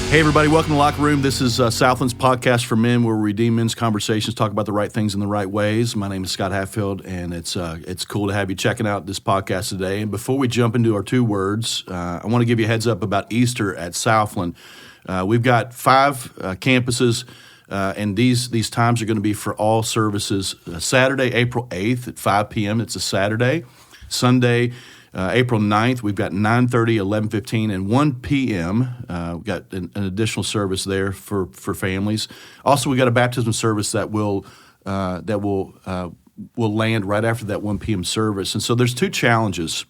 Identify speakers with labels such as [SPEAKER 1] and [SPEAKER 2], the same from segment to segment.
[SPEAKER 1] Hey, everybody, welcome to Locker Room. This is Southland's podcast for men where we redeem men's conversations, talk about the right things in the right ways. My name is Scott Hatfield, and it's cool to have you checking out this podcast today. And before we jump into our two words, I want to give you a heads up about Easter at Southland. We've got 5 campuses, and these times are going to be for all services. Saturday, April 8th at 5 p.m., it's a Saturday. Sunday, April 9th, we've got 9:30, 11:15, and 1 p.m. We've got an additional service there for families. Also, we've got a baptism service that will land right after that 1 p.m. service. And so there's 2 challenges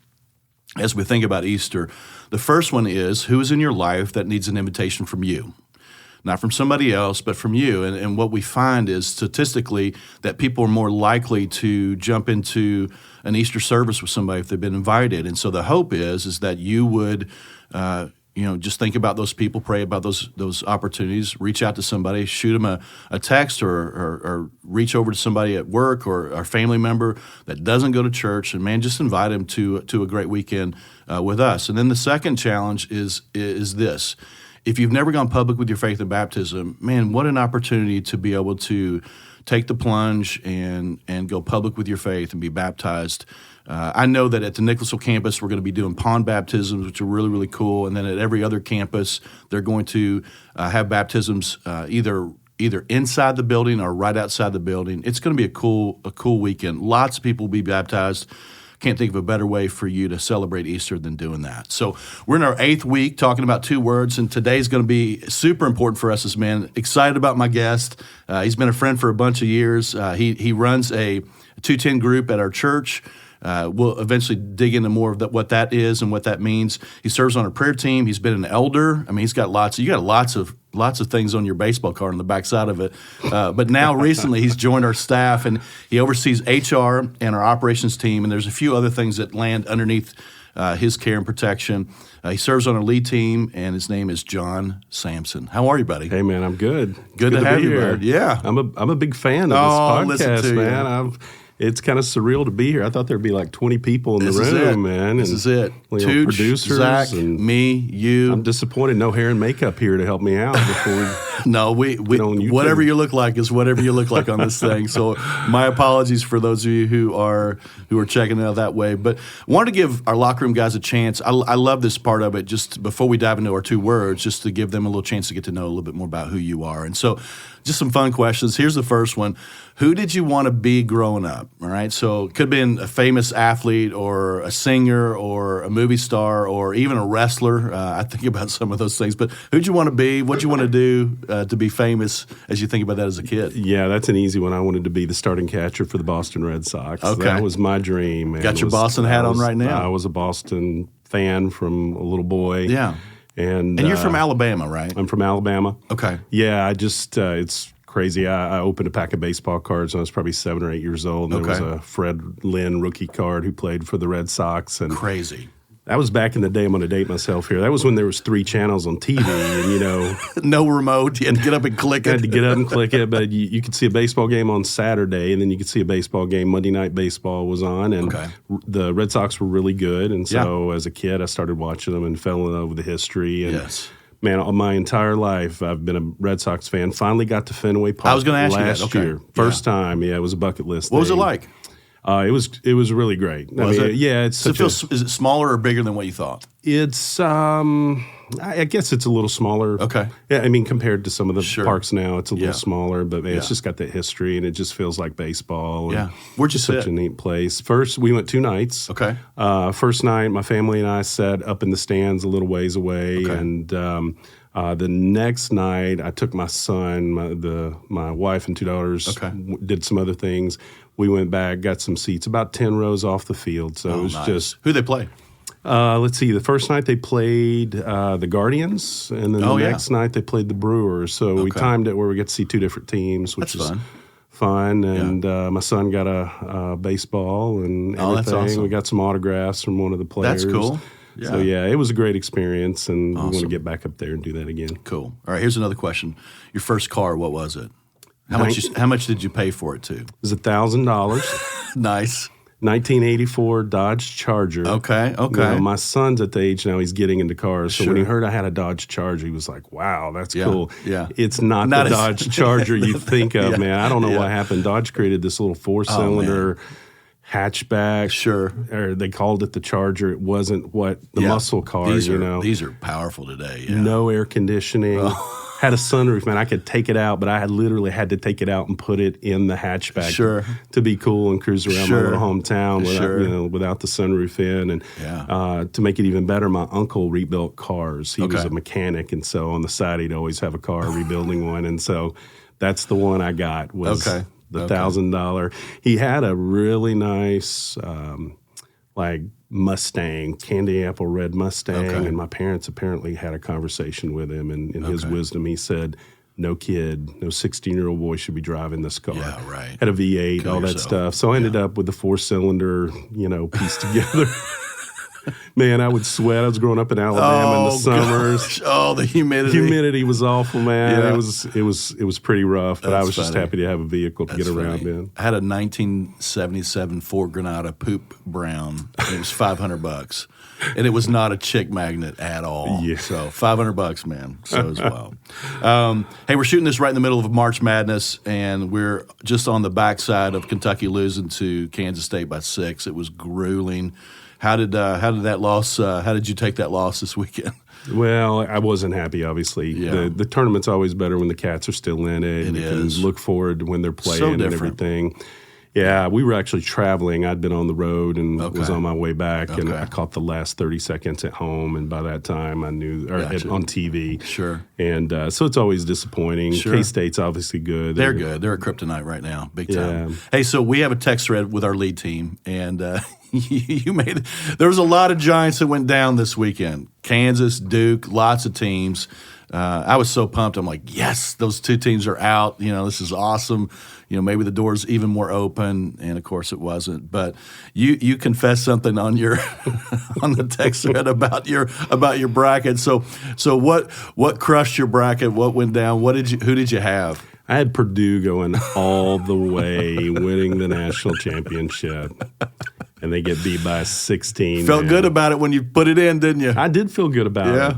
[SPEAKER 1] as we think about Easter. The first one is, who is in your life that needs an invitation from you? Not from somebody else, but from you. And what we find is statistically that people are more likely to jump into an Easter service with somebody if they've been invited. And so the hope is that you would, just think about those people, pray about those opportunities, reach out to somebody, shoot them a text or reach over to somebody at work or a family member that doesn't go to church, and man, just invite them to a great weekend with us. And then the second challenge is this. If you've never gone public with your faith in baptism, man, what an opportunity to be able to take the plunge and go public with your faith and be baptized. I know that at the Nicholasville campus, we're going to be doing pond baptisms, which are really, really cool. And then at every other campus, they're going to have baptisms either inside the building or right outside the building. It's going to be a cool weekend. Lots of people will be baptized. Can't think of a better way for you to celebrate Easter than doing that. So we're in our 8th week talking about 2 words, and today's going to be super important for us as men. Excited about my guest. He's been a friend for a bunch of years. He runs a 210 group at our church. We'll eventually dig into more of what that is and what that means. He serves on a prayer team. He's been an elder. I mean, you got lots of things on your baseball card on the backside of it. But now recently he's joined our staff, and he oversees HR and our operations team, and there's a few other things that land underneath his care and protection. He serves on our lead team, and his name is John Sampson. How are you, buddy?
[SPEAKER 2] Hey, man, I'm good.
[SPEAKER 1] Good to have you, bud. Yeah.
[SPEAKER 2] I'm a big fan of this podcast, man. It's kind of surreal to be here. I thought there'd be like 20 people in the room, man.
[SPEAKER 1] This is it.
[SPEAKER 2] Two producers,
[SPEAKER 1] Zach, and me, you.
[SPEAKER 2] I'm disappointed. No hair and makeup here to help me out before we.
[SPEAKER 1] No, we whatever you look like is whatever you look like on this thing. So my apologies for those of you who are checking it out that way. But I wanted to give our locker room guys a chance. I love this part of it. Just before we dive into our 2 words, just to give them a little chance to get to know a little bit more about who you are. And so, just some fun questions. Here's the first one. Who did you want to be growing up? All right. So it could have been a famous athlete or a singer or a movie star or even a wrestler. I think about some of those things. But who'd you want to be? What'd you want to do to be famous as you think about that as a kid?
[SPEAKER 2] Yeah, that's an easy one. I wanted to be the starting catcher for the Boston Red Sox.
[SPEAKER 1] Okay.
[SPEAKER 2] That was my dream.
[SPEAKER 1] Got your Boston hat on right now.
[SPEAKER 2] I was a Boston fan from a little boy.
[SPEAKER 1] Yeah. And you're from Alabama, right?
[SPEAKER 2] I'm from Alabama.
[SPEAKER 1] Okay.
[SPEAKER 2] Yeah, I just it's crazy. I opened a pack of baseball cards when I was probably 7 or 8 years old. And There was a Fred Lynn rookie card who played for the Red Sox. And
[SPEAKER 1] crazy.
[SPEAKER 2] That was back in the day. I'm going to date myself here. That was when there was 3 channels on TV, and
[SPEAKER 1] no remote. You had to get up and click it.
[SPEAKER 2] I had to get up and click it, but you could see a baseball game on Saturday, and then you could see a baseball game. Monday Night Baseball was on, and the Red Sox were really good. And so as a kid, I started watching them and fell in love with the history. And man, all my entire life, I've been a Red Sox fan. Finally got to Fenway Park.
[SPEAKER 1] I was going to ask
[SPEAKER 2] last
[SPEAKER 1] you that.
[SPEAKER 2] year. First time. Yeah, it was a bucket list.
[SPEAKER 1] What was it like?
[SPEAKER 2] It was really great. Yeah, it's
[SPEAKER 1] is it smaller or bigger than what you thought?
[SPEAKER 2] It's I guess it's a little smaller.
[SPEAKER 1] Okay.
[SPEAKER 2] Yeah, I mean compared to some of the parks now, it's a little smaller, but man, it's just got that history and it just feels like baseball.
[SPEAKER 1] Yeah. Where'd you sit?
[SPEAKER 2] Such a neat place. First, we went 2 nights.
[SPEAKER 1] Okay.
[SPEAKER 2] First night, my family and I sat up in the stands a little ways away, and the next night, I took my son, my wife, and 2 daughters. Did some other things. We went back, got some seats, about 10 rows off the field. So it was just
[SPEAKER 1] who they play.
[SPEAKER 2] Let's see. The first night they played the Guardians, and then the next night they played the Brewers. So we timed it where we get to see 2 different teams, which is fun. And my son got a baseball and everything.
[SPEAKER 1] That's awesome.
[SPEAKER 2] We got some autographs from one of the players.
[SPEAKER 1] That's cool.
[SPEAKER 2] Yeah. So, it was a great experience, and we want to get back up there and do that again.
[SPEAKER 1] Cool. All right, here's another question. Your first car, what was it? How much did you pay for it, too?
[SPEAKER 2] It was $1,000.
[SPEAKER 1] Nice.
[SPEAKER 2] 1984 Dodge Charger.
[SPEAKER 1] Okay.
[SPEAKER 2] My son's at the age now he's getting into cars. So when he heard I had a Dodge Charger, he was like, wow, that's cool.
[SPEAKER 1] Yeah.
[SPEAKER 2] It's not the Dodge Charger you think of, man. I don't know what happened. Dodge created this little 4-cylinder hatchback.
[SPEAKER 1] Sure.
[SPEAKER 2] Or they called it the Charger. It wasn't what the muscle car,
[SPEAKER 1] These are powerful today. Yeah.
[SPEAKER 2] No air conditioning. Had a sunroof, man. I could take it out, but I had literally had to take it out and put it in the hatchback to be cool and cruise around my little hometown without the sunroof in. And to make it even better, my uncle rebuilt cars. He was a mechanic, and so on the side he'd always have a car rebuilding one. And so that's the one I got was the $1,000. He had a really nice Mustang, candy apple red Mustang, and my parents apparently had a conversation with him, and in his wisdom, he said, no 16-year-old boy should be driving this car.
[SPEAKER 1] Yeah, right.
[SPEAKER 2] Had a V8, all that stuff. So I ended up with the 4-cylinder, pieced together. Man, I would sweat. I was growing up in Alabama in the summers.
[SPEAKER 1] Gosh. Oh, the humidity.
[SPEAKER 2] Humidity was awful, man. Yeah. It was pretty rough, but I was just happy to have a vehicle to get around in.
[SPEAKER 1] I had a 1977 Ford Granada Poop Brown. It was $500. And it was not a chick magnet at all. Yeah. So $500, man. So as well. Hey, we're shooting this right in the middle of March Madness, and we're just on the backside of Kentucky losing to Kansas State by 6. It was grueling. How did that loss? How did you take that loss this weekend?
[SPEAKER 2] Well, I wasn't happy. Obviously, the tournament's always better when the Cats are still in it.
[SPEAKER 1] It is.
[SPEAKER 2] Can look forward to when they're playing and everything. Yeah, we were actually traveling. I'd been on the road and was on my way back, and I caught the last 30 seconds at home, and by that time I knew on TV.
[SPEAKER 1] Sure.
[SPEAKER 2] And so it's always disappointing.
[SPEAKER 1] Sure.
[SPEAKER 2] K-State's obviously good.
[SPEAKER 1] They're good. They're at kryptonite right now, big time. Yeah. Hey, so we have a text thread with our lead team, and there was a lot of Giants that went down this weekend. Kansas, Duke, lots of teams. I was so pumped. I'm like, yes, those two teams are out. This is awesome. Maybe the door's even more open, and of course it wasn't. But you confessed something on your on the text thread about your bracket. So what crushed your bracket? What went down? Who did you have?
[SPEAKER 2] I had Purdue going all the way, winning the national championship. And they get beat by 16.
[SPEAKER 1] Felt good about it when you put it in, didn't you?
[SPEAKER 2] I did feel good about it.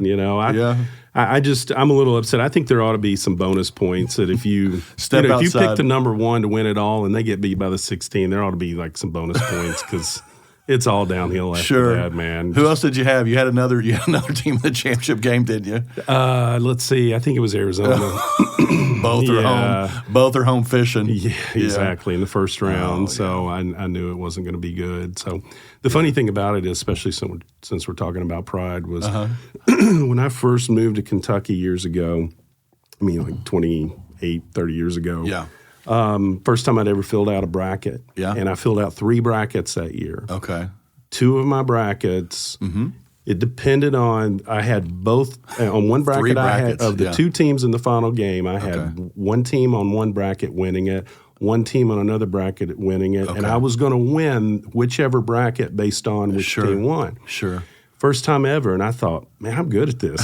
[SPEAKER 2] I'm a little upset. I think there ought to be some bonus points that if you if you pick the number 1 to win it all and they get beat by the 16, there ought to be like some bonus points because it's all downhill after that, man.
[SPEAKER 1] Who else did you have? You had another team in the championship game, didn't you?
[SPEAKER 2] Let's see. I think it was Arizona.
[SPEAKER 1] Both are home fishing.
[SPEAKER 2] Yeah, exactly, in the first round. So I knew it wasn't going to be good. So the funny thing about it is, especially since we're talking about pride, was when I first moved to Kentucky years ago, like 28, 30 years ago.
[SPEAKER 1] Yeah.
[SPEAKER 2] First time I'd ever filled out a bracket. Yeah. And I filled out 3 brackets that year.
[SPEAKER 1] Okay.
[SPEAKER 2] 2 of my brackets, it depended on, I had both, on one bracket I had, of the 2 teams in the final game, I had one team on one bracket winning it, one team on another bracket winning it, and I was going to win whichever bracket based on which team won.
[SPEAKER 1] Sure.
[SPEAKER 2] First time ever, and I thought, man, I'm good at this.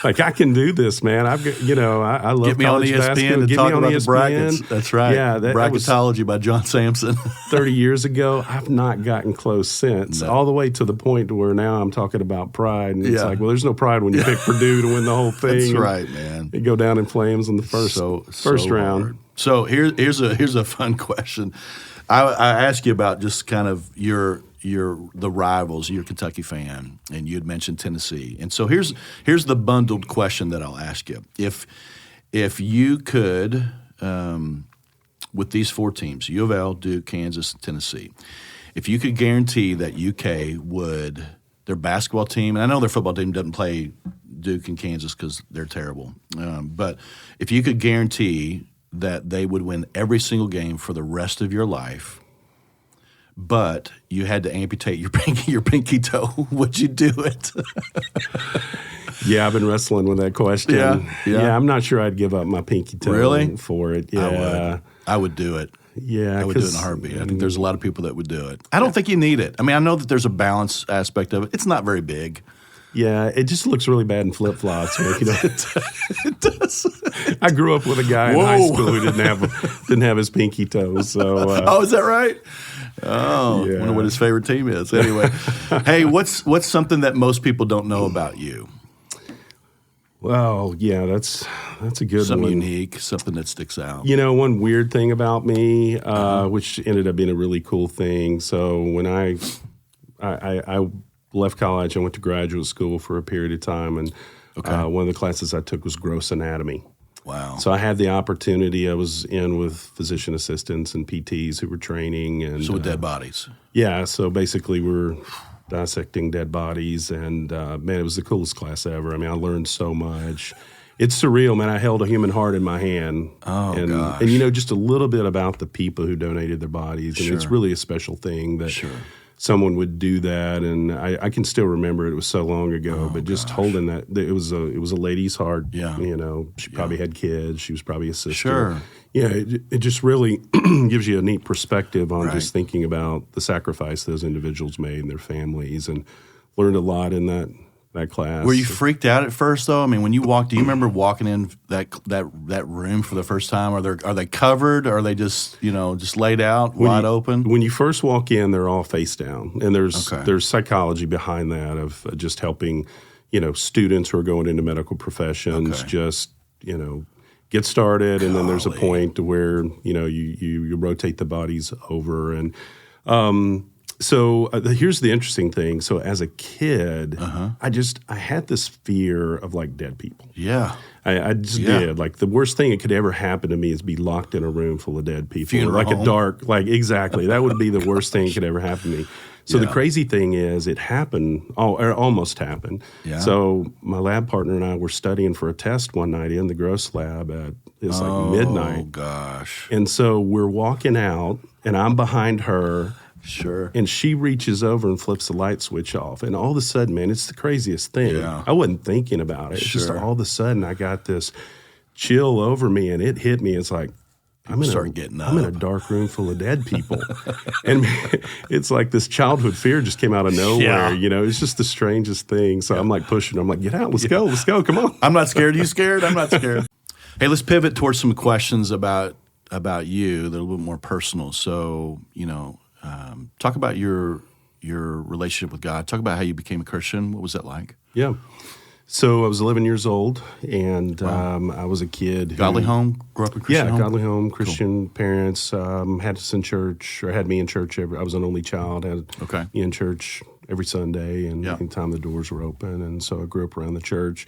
[SPEAKER 2] Like I can do this, man. I love
[SPEAKER 1] Get me on ESPN to talk about the brackets. That's right. Yeah, Bracketology by John Sampson.
[SPEAKER 2] 30 years ago, I've not gotten close since. All the way to the point where now I'm talking about pride, and it's like, well, there's no pride when you pick Purdue to win the whole thing.
[SPEAKER 1] That's right, man.
[SPEAKER 2] It go down in flames in the first round.
[SPEAKER 1] Hard. So here's a fun question. I ask you about just kind of the rivals. You're a Kentucky fan, and you had mentioned Tennessee. And so here's the bundled question that I'll ask you. If you could, with these 4 teams, U of L, Duke, Kansas, Tennessee, if you could guarantee that UK would, their basketball team, and I know their football team doesn't play Duke and Kansas because they're terrible, but if you could guarantee that they would win every single game for the rest of your life, but you had to amputate your pinky toe, would you do it?
[SPEAKER 2] Yeah, I've been wrestling with that question. Yeah, I'm not sure I'd give up my pinky toe for it. Yeah,
[SPEAKER 1] I would do it.
[SPEAKER 2] Yeah,
[SPEAKER 1] I would do it in a heartbeat. I think there's a lot of people that would do it. I don't think you need it. I mean, I know that there's a balance aspect of it. It's not very big.
[SPEAKER 2] Yeah, it just looks really bad in flip-flops.
[SPEAKER 1] It does.
[SPEAKER 2] I grew up with a guy in high school who didn't have his pinky toe. So,
[SPEAKER 1] is that right? Oh, I wonder what his favorite team is. Anyway, hey, what's something that most people don't know about you?
[SPEAKER 2] Well, yeah, that's a good
[SPEAKER 1] something
[SPEAKER 2] one.
[SPEAKER 1] Unique, something that sticks out.
[SPEAKER 2] One weird thing about me, which ended up being a really cool thing. So when I left college, I went to graduate school for a period of time, and one of the classes I took was gross anatomy.
[SPEAKER 1] Wow.
[SPEAKER 2] So I had the opportunity. I was in with physician assistants and PTs who were training. And
[SPEAKER 1] so with dead bodies.
[SPEAKER 2] Yeah, so basically we're dissecting dead bodies, and man, it was the coolest class ever. I mean, I learned so much. It's surreal, man. I held a human heart in my hand.
[SPEAKER 1] Oh, gosh.
[SPEAKER 2] And just a little bit about the people who donated their bodies. And
[SPEAKER 1] Sure.
[SPEAKER 2] it's really a special thing that
[SPEAKER 1] Sure.
[SPEAKER 2] someone would do that. And I can still remember it. It was so long ago, but just holding that, it was a lady's heart.
[SPEAKER 1] Yeah.
[SPEAKER 2] She probably had kids. She was probably a sister.
[SPEAKER 1] Sure.
[SPEAKER 2] Yeah, it just really gives you a neat perspective on just thinking about the sacrifice those individuals made and their families, and learned a lot in that class.
[SPEAKER 1] Were you freaked out at first, though? I mean, when you walked, do you remember walking in that room for the first time? Are they covered? Or are they just laid out wide open?
[SPEAKER 2] When you first walk in, they're all face down, and there's psychology behind that of just helping students who are going into medical professions just get started, and then there's a point to where you rotate the bodies over, and so here's the interesting thing. So as a kid, I had this fear of like dead people.
[SPEAKER 1] Yeah,
[SPEAKER 2] I just did. Like the worst thing that could ever happen to me is be locked in a room full of dead people,
[SPEAKER 1] Funeral home.
[SPEAKER 2] a dark, exactly. That would be the worst thing that could ever happen to me. So the crazy thing is, it happened, or almost happened.
[SPEAKER 1] Yeah.
[SPEAKER 2] So my lab partner and I were studying for a test one night in the gross lab at midnight.
[SPEAKER 1] Oh gosh!
[SPEAKER 2] And so we're walking out, and I'm behind her.
[SPEAKER 1] Sure.
[SPEAKER 2] And she reaches over and flips the light switch off. And all of a sudden, man, it's the craziest thing.
[SPEAKER 1] Yeah.
[SPEAKER 2] I wasn't thinking about it. It's just all of a sudden I got this chill over me, and it hit me. It's like, I'm in a dark room full of dead people. And it's like this childhood fear just came out of nowhere.
[SPEAKER 1] Yeah.
[SPEAKER 2] It's just the strangest thing. So I'm like pushing. I'm like, get out. Let's go. Come on.
[SPEAKER 1] I'm not scared. You scared? I'm not scared. Hey, let's pivot towards some questions about you. They're a little bit more personal. So, talk about your relationship with God. Talk about how you became a Christian. What was that like?
[SPEAKER 2] Yeah. So I was 11 years old, and I was a kid.
[SPEAKER 1] Godly home? Grew up in Christian home?
[SPEAKER 2] Yeah, godly home, Christian parents, had us in church, or had me in church. I was an only child, had me in church every Sunday, and anytime the doors were open. And so I grew up around the church.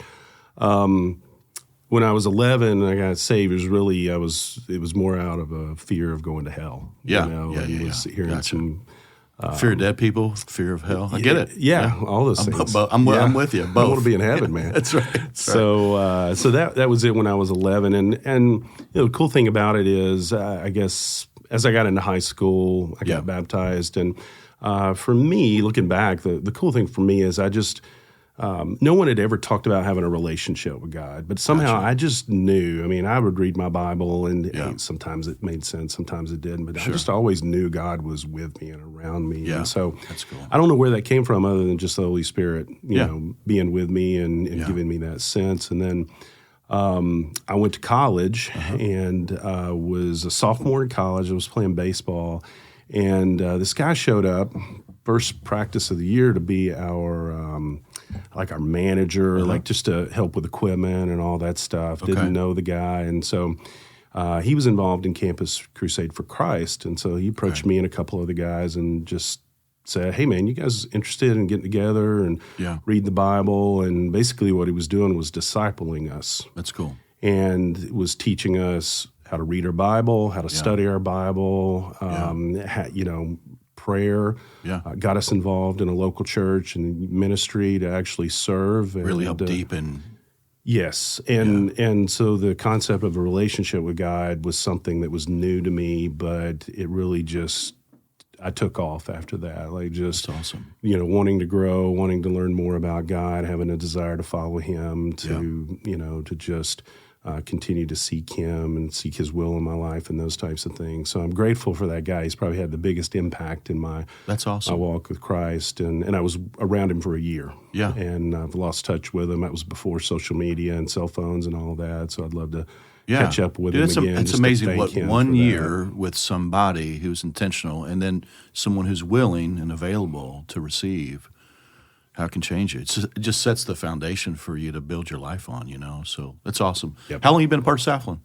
[SPEAKER 2] When I was 11 and I got saved, it was more out of a fear of going to hell. Hearing some
[SPEAKER 1] fear of dead people, fear of hell. I get it.
[SPEAKER 2] Yeah, all those things.
[SPEAKER 1] I'm with you. Both.
[SPEAKER 2] I want to be in heaven, man.
[SPEAKER 1] That's right.
[SPEAKER 2] So that was it when I was 11. And the cool thing about it is, I guess, as I got into high school, I got baptized. And for me, looking back, the cool thing for me is I just – no one had ever talked about having a relationship with God, but somehow I just knew. I mean, I would read my Bible, and sometimes it made sense, sometimes it didn't, but I just always knew God was with me and around me.
[SPEAKER 1] Yeah,
[SPEAKER 2] and so
[SPEAKER 1] that's cool.
[SPEAKER 2] I don't know where that came from other than just the Holy Spirit, being with me and giving me that sense. And then I went to college and was a sophomore in college. I was playing baseball, and this guy showed up, first practice of the year, to be our our manager, just to help with equipment and all that stuff. Didn't know the guy, and so he was involved in Campus Crusade for Christ, and so he approached me and a couple other guys and just said, "Hey, man, you guys interested in getting together and read the Bible?" And basically, what he was doing was discipling us.
[SPEAKER 1] That's cool,
[SPEAKER 2] and was teaching us how to read our Bible, how to study our Bible, prayer. Got us involved in a local church and ministry to actually serve. And,
[SPEAKER 1] really help deepen.
[SPEAKER 2] Yes. And so the concept of a relationship with God was something that was new to me, but it really just, I took off after that. That's
[SPEAKER 1] awesome.
[SPEAKER 2] Wanting to grow, wanting to learn more about God, having a desire to follow Him, to just continue to seek Him and seek His will in my life and those types of things. So I'm grateful for that guy. He's probably had the biggest impact in my walk with Christ. And I was around him for a year. Yeah. And I've lost touch with him. That was before social media and cell phones and all that. So I'd love to catch up with him again.
[SPEAKER 1] It's amazing what 1 year with somebody who's intentional and then someone who's willing and available to receive, how it can change it. It just sets the foundation for you to build your life on, So that's awesome. Yep. How long have you been a part of Southland?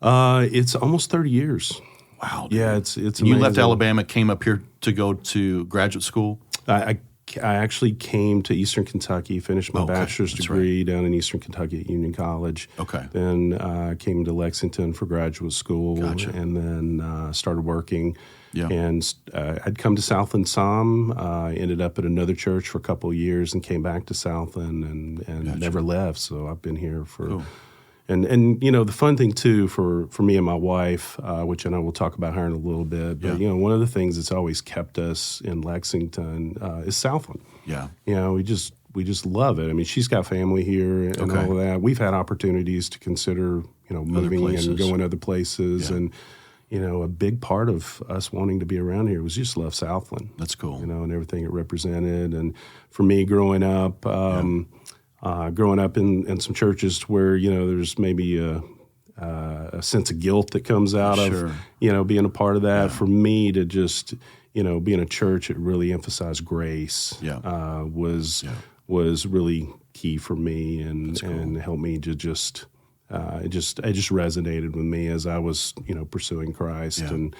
[SPEAKER 2] It's almost 30 years.
[SPEAKER 1] Wow. Dude.
[SPEAKER 2] Yeah, it's amazing.
[SPEAKER 1] You left Alabama, came up here to go to graduate school?
[SPEAKER 2] I actually came to Eastern Kentucky, finished my bachelor's degree down in Eastern Kentucky at Union College.
[SPEAKER 1] Okay.
[SPEAKER 2] Then came to Lexington for graduate school.
[SPEAKER 1] Gotcha.
[SPEAKER 2] And then started working.
[SPEAKER 1] Yeah.
[SPEAKER 2] And I'd come to Southland some, ended up at another church for a couple of years and came back to Southland and never left. So I've been here for
[SPEAKER 1] cool.
[SPEAKER 2] And the fun thing too for me and my wife, which I know we'll talk about her in a little bit, but one of the things that's always kept us in Lexington is Southland.
[SPEAKER 1] Yeah.
[SPEAKER 2] We just love it. I mean, she's got family here and all of that. We've had opportunities to consider, moving and going other places and a big part of us wanting to be around here was just love Southland.
[SPEAKER 1] That's cool.
[SPEAKER 2] And everything it represented. And for me growing up, in some churches where, there's maybe a sense of guilt that comes out of, being a part of that. For me to just, be in a church that really emphasized grace was really key for me and helped me to just it just resonated with me as I was, pursuing Christ. And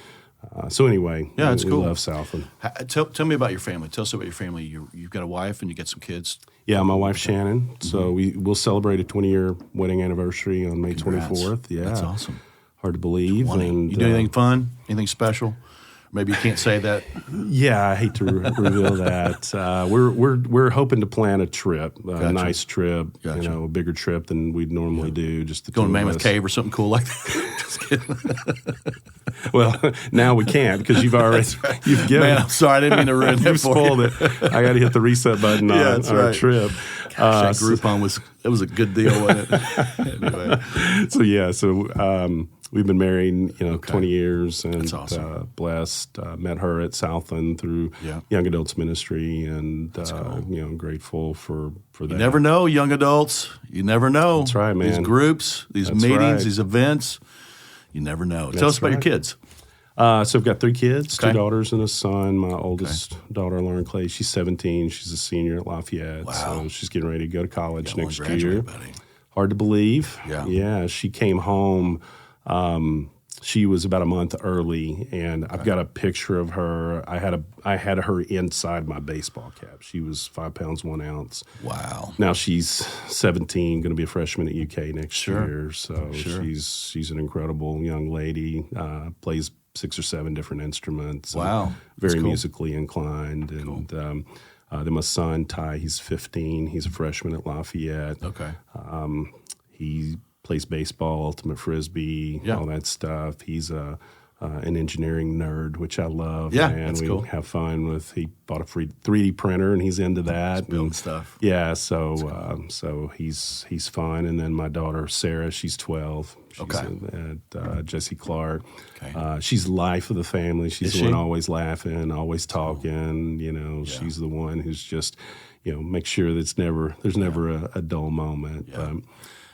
[SPEAKER 2] so anyway,
[SPEAKER 1] it's
[SPEAKER 2] we
[SPEAKER 1] cool.
[SPEAKER 2] love Southland.
[SPEAKER 1] Tell me about your family. Tell us about your family. You've got a wife and you got some kids.
[SPEAKER 2] Yeah, my wife Shannon. Mm-hmm. So we'll celebrate a 20-year wedding anniversary on May 24th. Yeah,
[SPEAKER 1] that's awesome.
[SPEAKER 2] Hard to believe.
[SPEAKER 1] 20. And you do anything fun? Anything special? Maybe you can't say that.
[SPEAKER 2] Yeah, I hate to reveal that. We're hoping to plan a trip, a nice trip, a bigger trip than we'd normally do. Just the
[SPEAKER 1] going to Mammoth Cave or something cool like that. Just kidding.
[SPEAKER 2] Well, now we can't because you've already you've given.
[SPEAKER 1] Man, I'm sorry, I didn't mean to ruin that.
[SPEAKER 2] You spoiled it. I got to hit the reset button on our trip.
[SPEAKER 1] Gosh, that Groupon was a good deal, wasn't it?
[SPEAKER 2] Anyway. We've been married, 20 years, and
[SPEAKER 1] that's awesome.
[SPEAKER 2] Blessed. Met her at Southland through Young Adults Ministry, and cool. Grateful for that.
[SPEAKER 1] You never know, young adults. You never know.
[SPEAKER 2] That's right, man.
[SPEAKER 1] These groups, these meetings, these events. You never know. Tell us about your kids.
[SPEAKER 2] So I've got 3 kids, 2 daughters and a son. My oldest daughter, Lauren Clay, she's 17. She's a senior at Lafayette.
[SPEAKER 1] Wow.
[SPEAKER 2] So she's getting ready to go to college next year.
[SPEAKER 1] Buddy.
[SPEAKER 2] Hard to believe.
[SPEAKER 1] Yeah.
[SPEAKER 2] She came home. She was about a month early, and I've got a picture of her. I had her inside my baseball cap. She was 5 pounds 1 ounce.
[SPEAKER 1] Wow.
[SPEAKER 2] Now she's 17, going to be a freshman at UK next year. So she's an incredible young lady. Plays 6 or 7 different instruments.
[SPEAKER 1] Wow.
[SPEAKER 2] Very musically inclined. And then my son, Ty, he's 15. He's a freshman at Lafayette.
[SPEAKER 1] Okay.
[SPEAKER 2] He plays baseball, ultimate frisbee, all that stuff. He's an engineering nerd, which I love.
[SPEAKER 1] Yeah,
[SPEAKER 2] and
[SPEAKER 1] that's
[SPEAKER 2] we
[SPEAKER 1] cool.
[SPEAKER 2] have fun with. He bought a free 3D printer, and he's into that.
[SPEAKER 1] Building stuff.
[SPEAKER 2] Yeah, so he's fun. And then my daughter Sarah, she's 12. She's at Jesse Clark.
[SPEAKER 1] Okay.
[SPEAKER 2] She's the life of the family. She's the one always laughing, always talking. She's the one who's just, make sure there's never a dull moment.
[SPEAKER 1] Yeah.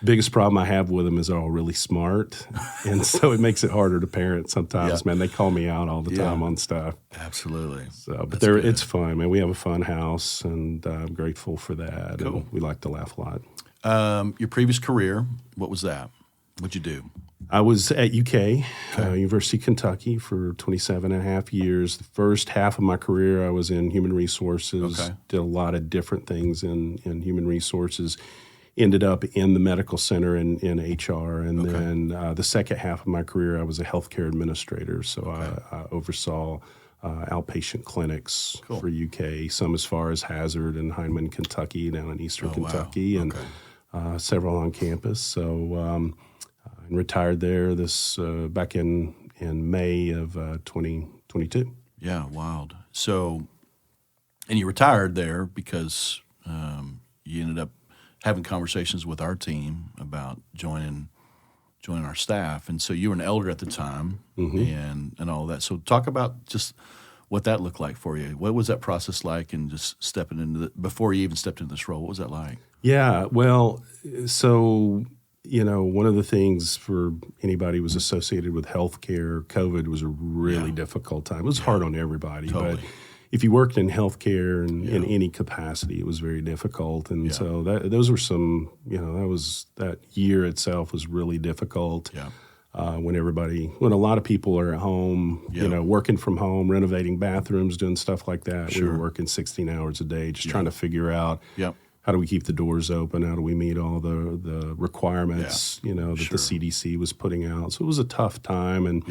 [SPEAKER 2] Biggest problem I have with them is they're all really smart, and so it makes it harder to parent sometimes. Man, they call me out all the time on stuff.
[SPEAKER 1] Absolutely.
[SPEAKER 2] So, but it's fun, man. We have a fun house, and I'm grateful for that.
[SPEAKER 1] Cool.
[SPEAKER 2] And we like to laugh a lot.
[SPEAKER 1] Your previous career, what was that? What'd you do?
[SPEAKER 2] I was at UK, University of Kentucky, for 27 and a half years. The first half of my career, I was in human resources, did a lot of different things in human resources. Ended up in the medical center in HR, and then the second half of my career, I was a healthcare administrator. So I oversaw outpatient clinics for UK, some as far as Hazard and Hindman, Kentucky, down in Eastern Kentucky, and several on campus. So and retired there back in May of 2022.
[SPEAKER 1] Yeah, wild. So, and you retired there because you ended up having conversations with our team about joining our staff. And so you were an elder at the time and all that. So talk about just what that looked like for you. What was that process like, and just stepping into before you even stepped into this role? What was that like?
[SPEAKER 2] Yeah, well, so one of the things for anybody who was associated with healthcare, COVID was a really difficult time. It was hard on everybody, but if you worked in healthcare and in any capacity, it was very difficult. And so those were some, that year itself was really difficult. Yeah. When a lot of people are at home, working from home, renovating bathrooms, doing stuff like that. Sure. We were working 16 hours a day, just trying to figure out how do we keep the doors open? How do we meet all the requirements, that the CDC was putting out? So it was a tough time, and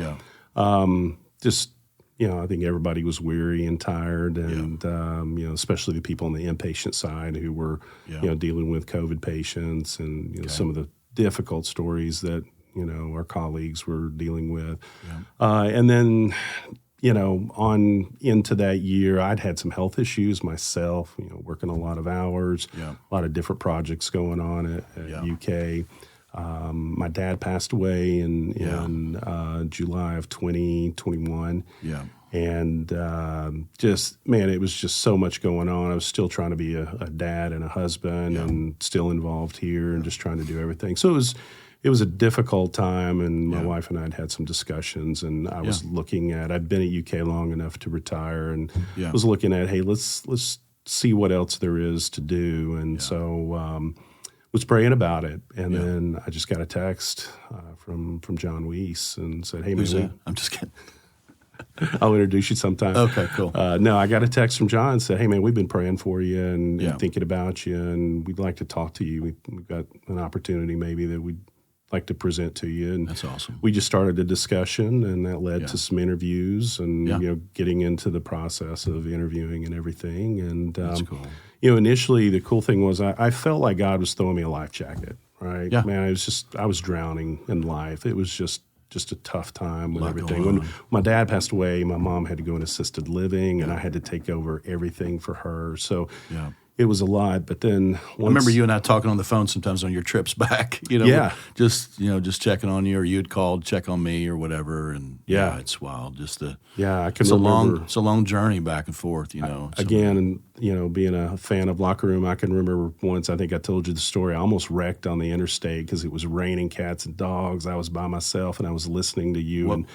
[SPEAKER 2] I think everybody was weary and tired, and especially the people on the inpatient side who were dealing with COVID patients and some of the difficult stories that our colleagues were dealing with. And then, on into that year, I'd had some health issues myself, working a lot of hours, a lot of different projects going on at UK. My dad passed away in July of 2021. Yeah. And it was just so much going on. I was still trying to be a dad and a husband and still involved here and just trying to do everything. So it was a difficult time, and my wife and I had some discussions, and I was looking at, I'd been at UK long enough to retire, and was looking at, hey, let's see what else there is to do. And so was praying about it. And then I just got a text from John Weiss and said, hey,
[SPEAKER 1] who's
[SPEAKER 2] man,
[SPEAKER 1] that? I'm just kidding.
[SPEAKER 2] I'll introduce you sometime.
[SPEAKER 1] Okay, cool.
[SPEAKER 2] No, I got a text from John and said, hey, man, we've been praying for you and thinking about you, and we'd like to talk to you. We've got an opportunity maybe that we'd like to present to you. And
[SPEAKER 1] that's awesome.
[SPEAKER 2] We just started a discussion, and that led to some interviews and getting into the process of interviewing and everything. And
[SPEAKER 1] that's cool.
[SPEAKER 2] Initially the cool thing was I felt like God was throwing me a life jacket. Right?
[SPEAKER 1] Yeah.
[SPEAKER 2] Man, I was drowning in life. It was just a tough time with everything. When my dad passed away, my mom had to go in assisted living, and I had to take over everything for her. So it was a lot. But then
[SPEAKER 1] I remember you and I talking on the phone sometimes on your trips back. Just checking on you, or you'd called, check on me, or whatever. And it's wild. Just I can remember. It's a long journey back and forth.
[SPEAKER 2] Again, being a fan of Locker Room, I can remember once. I think I told you the story. I almost wrecked on the interstate because it was raining cats and dogs. I was by myself, and I was listening to you and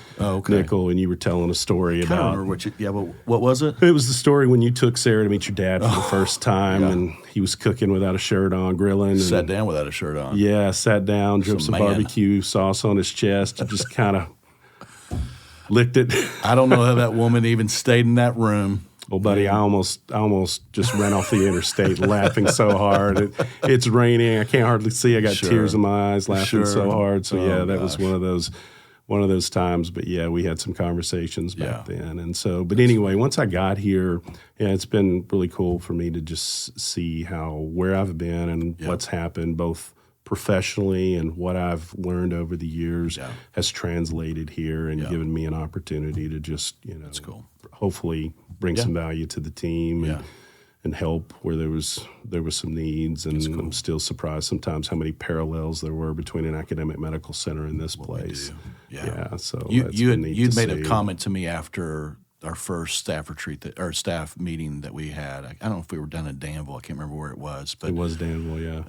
[SPEAKER 2] Nickel, and you were telling a story about.
[SPEAKER 1] I remember what was it?
[SPEAKER 2] It was the story when you took Sarah to meet your dad for the first time. And he was cooking without a shirt on, grilling.
[SPEAKER 1] Sat down without a shirt on.
[SPEAKER 2] Yeah, sat down, dripped some barbecue sauce on his chest, and just kind of licked it.
[SPEAKER 1] I don't know how that woman even stayed in that room.
[SPEAKER 2] Well, buddy, I almost just ran off the interstate laughing so hard. It's raining. I can't hardly see. I got tears in my eyes laughing so hard. So, that was one of those times. But, we had some conversations back then. And so, but anyway, once I got here, it's been really cool for me to just see where I've been and what's happened, both professionally and what I've learned over the years has translated here and given me an opportunity to just,
[SPEAKER 1] that's cool.
[SPEAKER 2] Hopefully bring some value to the team and help where there was some needs. And cool. I'm still surprised sometimes how many parallels there were between an academic medical center and this place. So
[SPEAKER 1] you'd made a comment to me after our first staff retreat staff meeting that we had. I don't know if we were done in Danville. I can't remember where it was, but
[SPEAKER 2] it was Danville.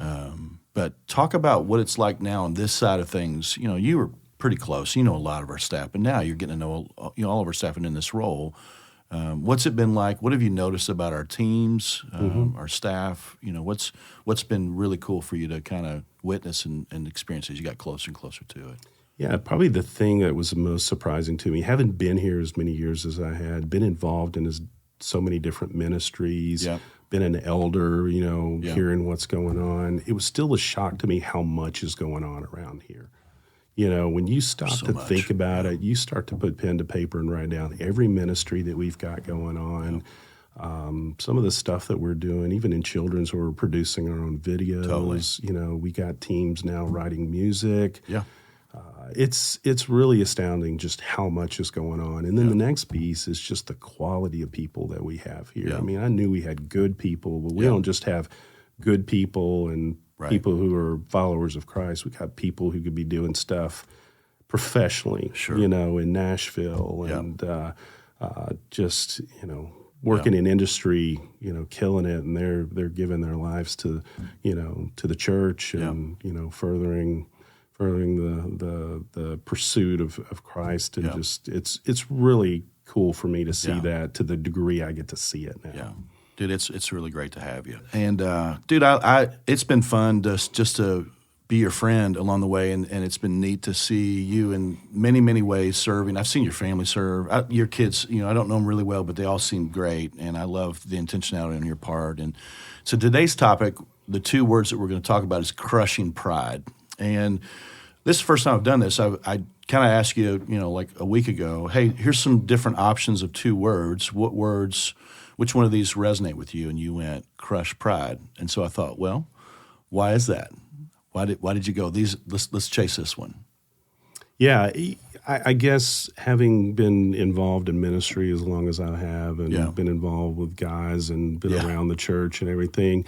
[SPEAKER 1] But talk about what it's like now on this side of things. You were pretty close. You know a lot of our staff, but now you're getting to know all of our staff and in this role. What's it been like? What have you noticed about our teams, our staff? What's been really cool for you to kind of witness and experience as you got closer and closer to it?
[SPEAKER 2] Yeah, probably the thing that was the most surprising to me, having been here as many years as I had, been involved in so many different ministries, been an elder, hearing what's going on, it was still a shock to me how much is going on around here. When you stop think about it, you start to put pen to paper and write down every ministry that we've got going on, some of the stuff that we're doing, even in children's, where we're producing our own videos. Totally. We got teams now writing music. Yeah. It's really astounding just how much is going on. And then the next piece is just the quality of people that we have here. Yeah. I mean, I knew we had good people, but we don't just have good people and people who are followers of Christ. We got people who could be doing stuff professionally, in Nashville and working in industry, killing it, and they're giving their lives to the church and furthering furthering the pursuit of Christ, and just it's really cool for me to see that to the degree I get to see it now.
[SPEAKER 1] Yeah. Dude, it's really great to have you. And dude, I it's been fun just to be your friend along the way, and it's been neat to see you in many, many ways serving. I've seen your family serve. Your kids, I don't know them really well, but they all seem great, and I love the intentionality on your part. And so today's topic, the two words that we're going to talk about is crushing pride. And this is the first time I've done this. I kind of asked you, like a week ago, hey, here's some different options of two words. Which one of these resonate with you? And you went, crush pride. And so I thought, well, why is that? Why did you go, let's chase this one?
[SPEAKER 2] Yeah, I guess having been involved in ministry as long as I have, and been involved with guys and been around the church and everything,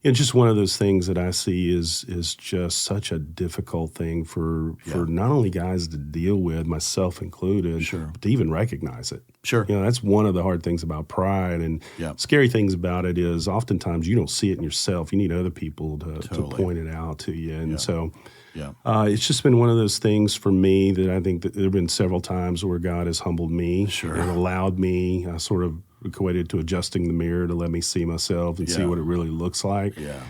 [SPEAKER 2] it's just one of those things that I see is just such a difficult thing for not only guys to deal with, myself included, but to even recognize it.
[SPEAKER 1] Sure.
[SPEAKER 2] That's one of the hard things about pride, and scary things about it is oftentimes you don't see it in yourself. You need other people to point it out to you. And so it's just been one of those things for me that I think that there have been several times where God has humbled me and allowed me, sort of equated to adjusting the mirror to let me see myself and see what it really looks like. Yeah.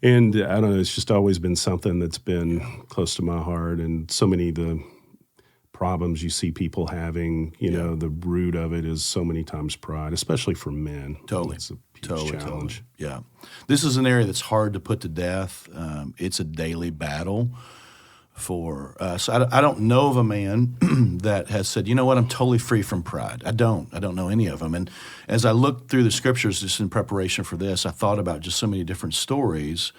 [SPEAKER 2] And I don't know, it's just always been something that's been close to my heart, and so many of the problems you see people having, the root of it is so many times pride, especially for men.
[SPEAKER 1] Totally.
[SPEAKER 2] It's a huge challenge.
[SPEAKER 1] Yeah. This is an area that's hard to put to death. It's a daily battle for us. I don't know of a man that has said, you know what, I'm totally free from pride. I don't know any of them. And as I looked through the scriptures just in preparation for this, I thought about just so many different stories.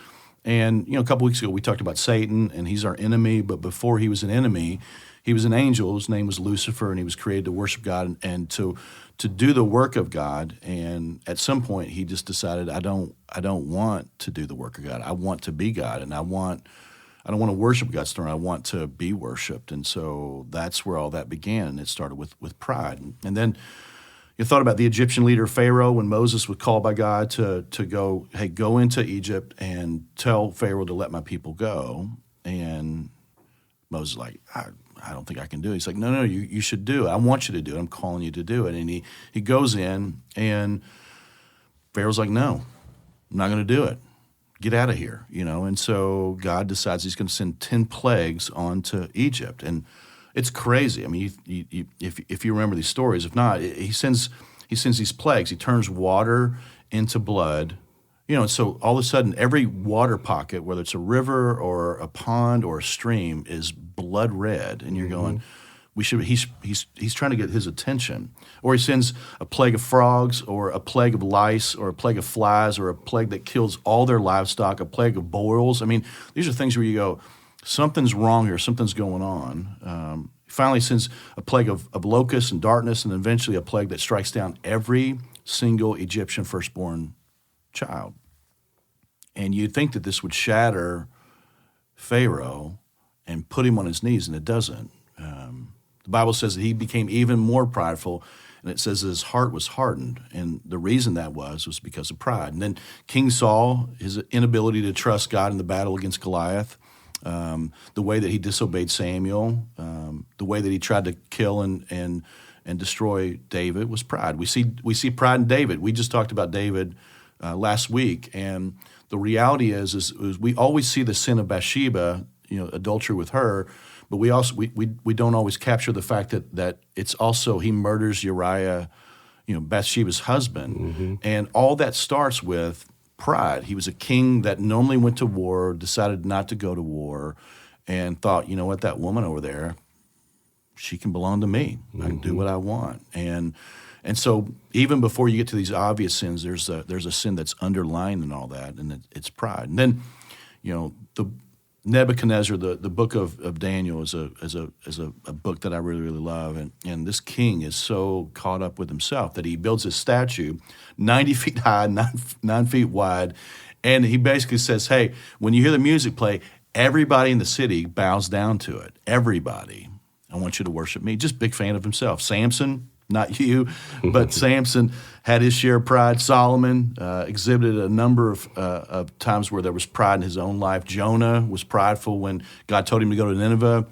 [SPEAKER 1] And, a couple weeks ago we talked about Satan, and he's our enemy, but before he was an enemy, he was an angel. His name was Lucifer, and he was created to worship God and to do the work of God. And at some point, he just decided, I don't want to do the work of God. I want to be God, and I don't want to worship God's throne. I want to be worshipped. And so that's where all that began. And it started with pride. And then you thought about the Egyptian leader Pharaoh when Moses was called by God to go, hey, go into Egypt and tell Pharaoh to let my people go. And Moses was like, I don't think I can do it. He's like, no, you should do it. I want you to do it. I'm calling you to do it. And he goes in, and Pharaoh's like, no, I'm not going to do it. Get out of here, And so God decides he's going to send 10 plagues onto Egypt. And it's crazy. I mean, if you remember these stories, if not, he sends these plagues. He turns water into blood. And so all of a sudden, every water pocket, whether it's a river or a pond or a stream, is blood red. And you're going, he's trying to get his attention. Or he sends a plague of frogs, or a plague of lice, or a plague of flies, or a plague that kills all their livestock, a plague of boils. I mean, these are things where you go, something's wrong here, something's going on. Finally sends a plague of locusts and darkness, and eventually a plague that strikes down every single Egyptian firstborn child. And you'd think that this would shatter Pharaoh and put him on his knees, and it doesn't. The Bible says that he became even more prideful, and it says that his heart was hardened. And the reason that was because of pride. And then King Saul, his inability to trust God in the battle against Goliath, the way that he disobeyed Samuel, the way that he tried to kill and destroy David was pride. We see pride in David. We just talked about David last week, and the reality is we always see the sin of Bathsheba, adultery with her, but we don't always capture the fact that it's also he murders Uriah, Bathsheba's husband, and all that starts with pride. He was a king that normally went to war, decided not to go to war, and thought, you know what, that woman over there, she can belong to me. I can do what I want. And so even before you get to these obvious sins, there's a sin that's underlying in all that, and it's pride. And then, the Nebuchadnezzar, the book of Daniel is a book that I really, really love. And this king is so caught up with himself that he builds a statue 90 feet high, 9 feet wide. And he basically says, hey, when you hear the music play, everybody in the city bows down to it. Everybody. I want you to worship me. Just big fan of himself. Samson, not you, but Samson had his share of pride. Solomon exhibited a number of times where there was pride in his own life. Jonah was prideful when God told him to go to Nineveh.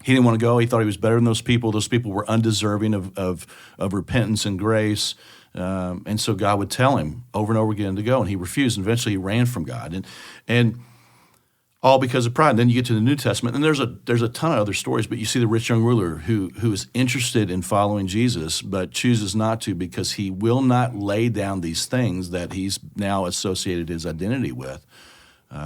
[SPEAKER 1] He didn't want to go. He thought he was better than those people. Those people were undeserving of repentance and grace. And so God would tell him over and over again to go, and he refused. And eventually he ran from God. And all because of pride. And then you get to the New Testament, and there's a ton of other stories, but you see the rich young ruler who is interested in following Jesus but chooses not to because he will not lay down these things that he's now associated his identity with.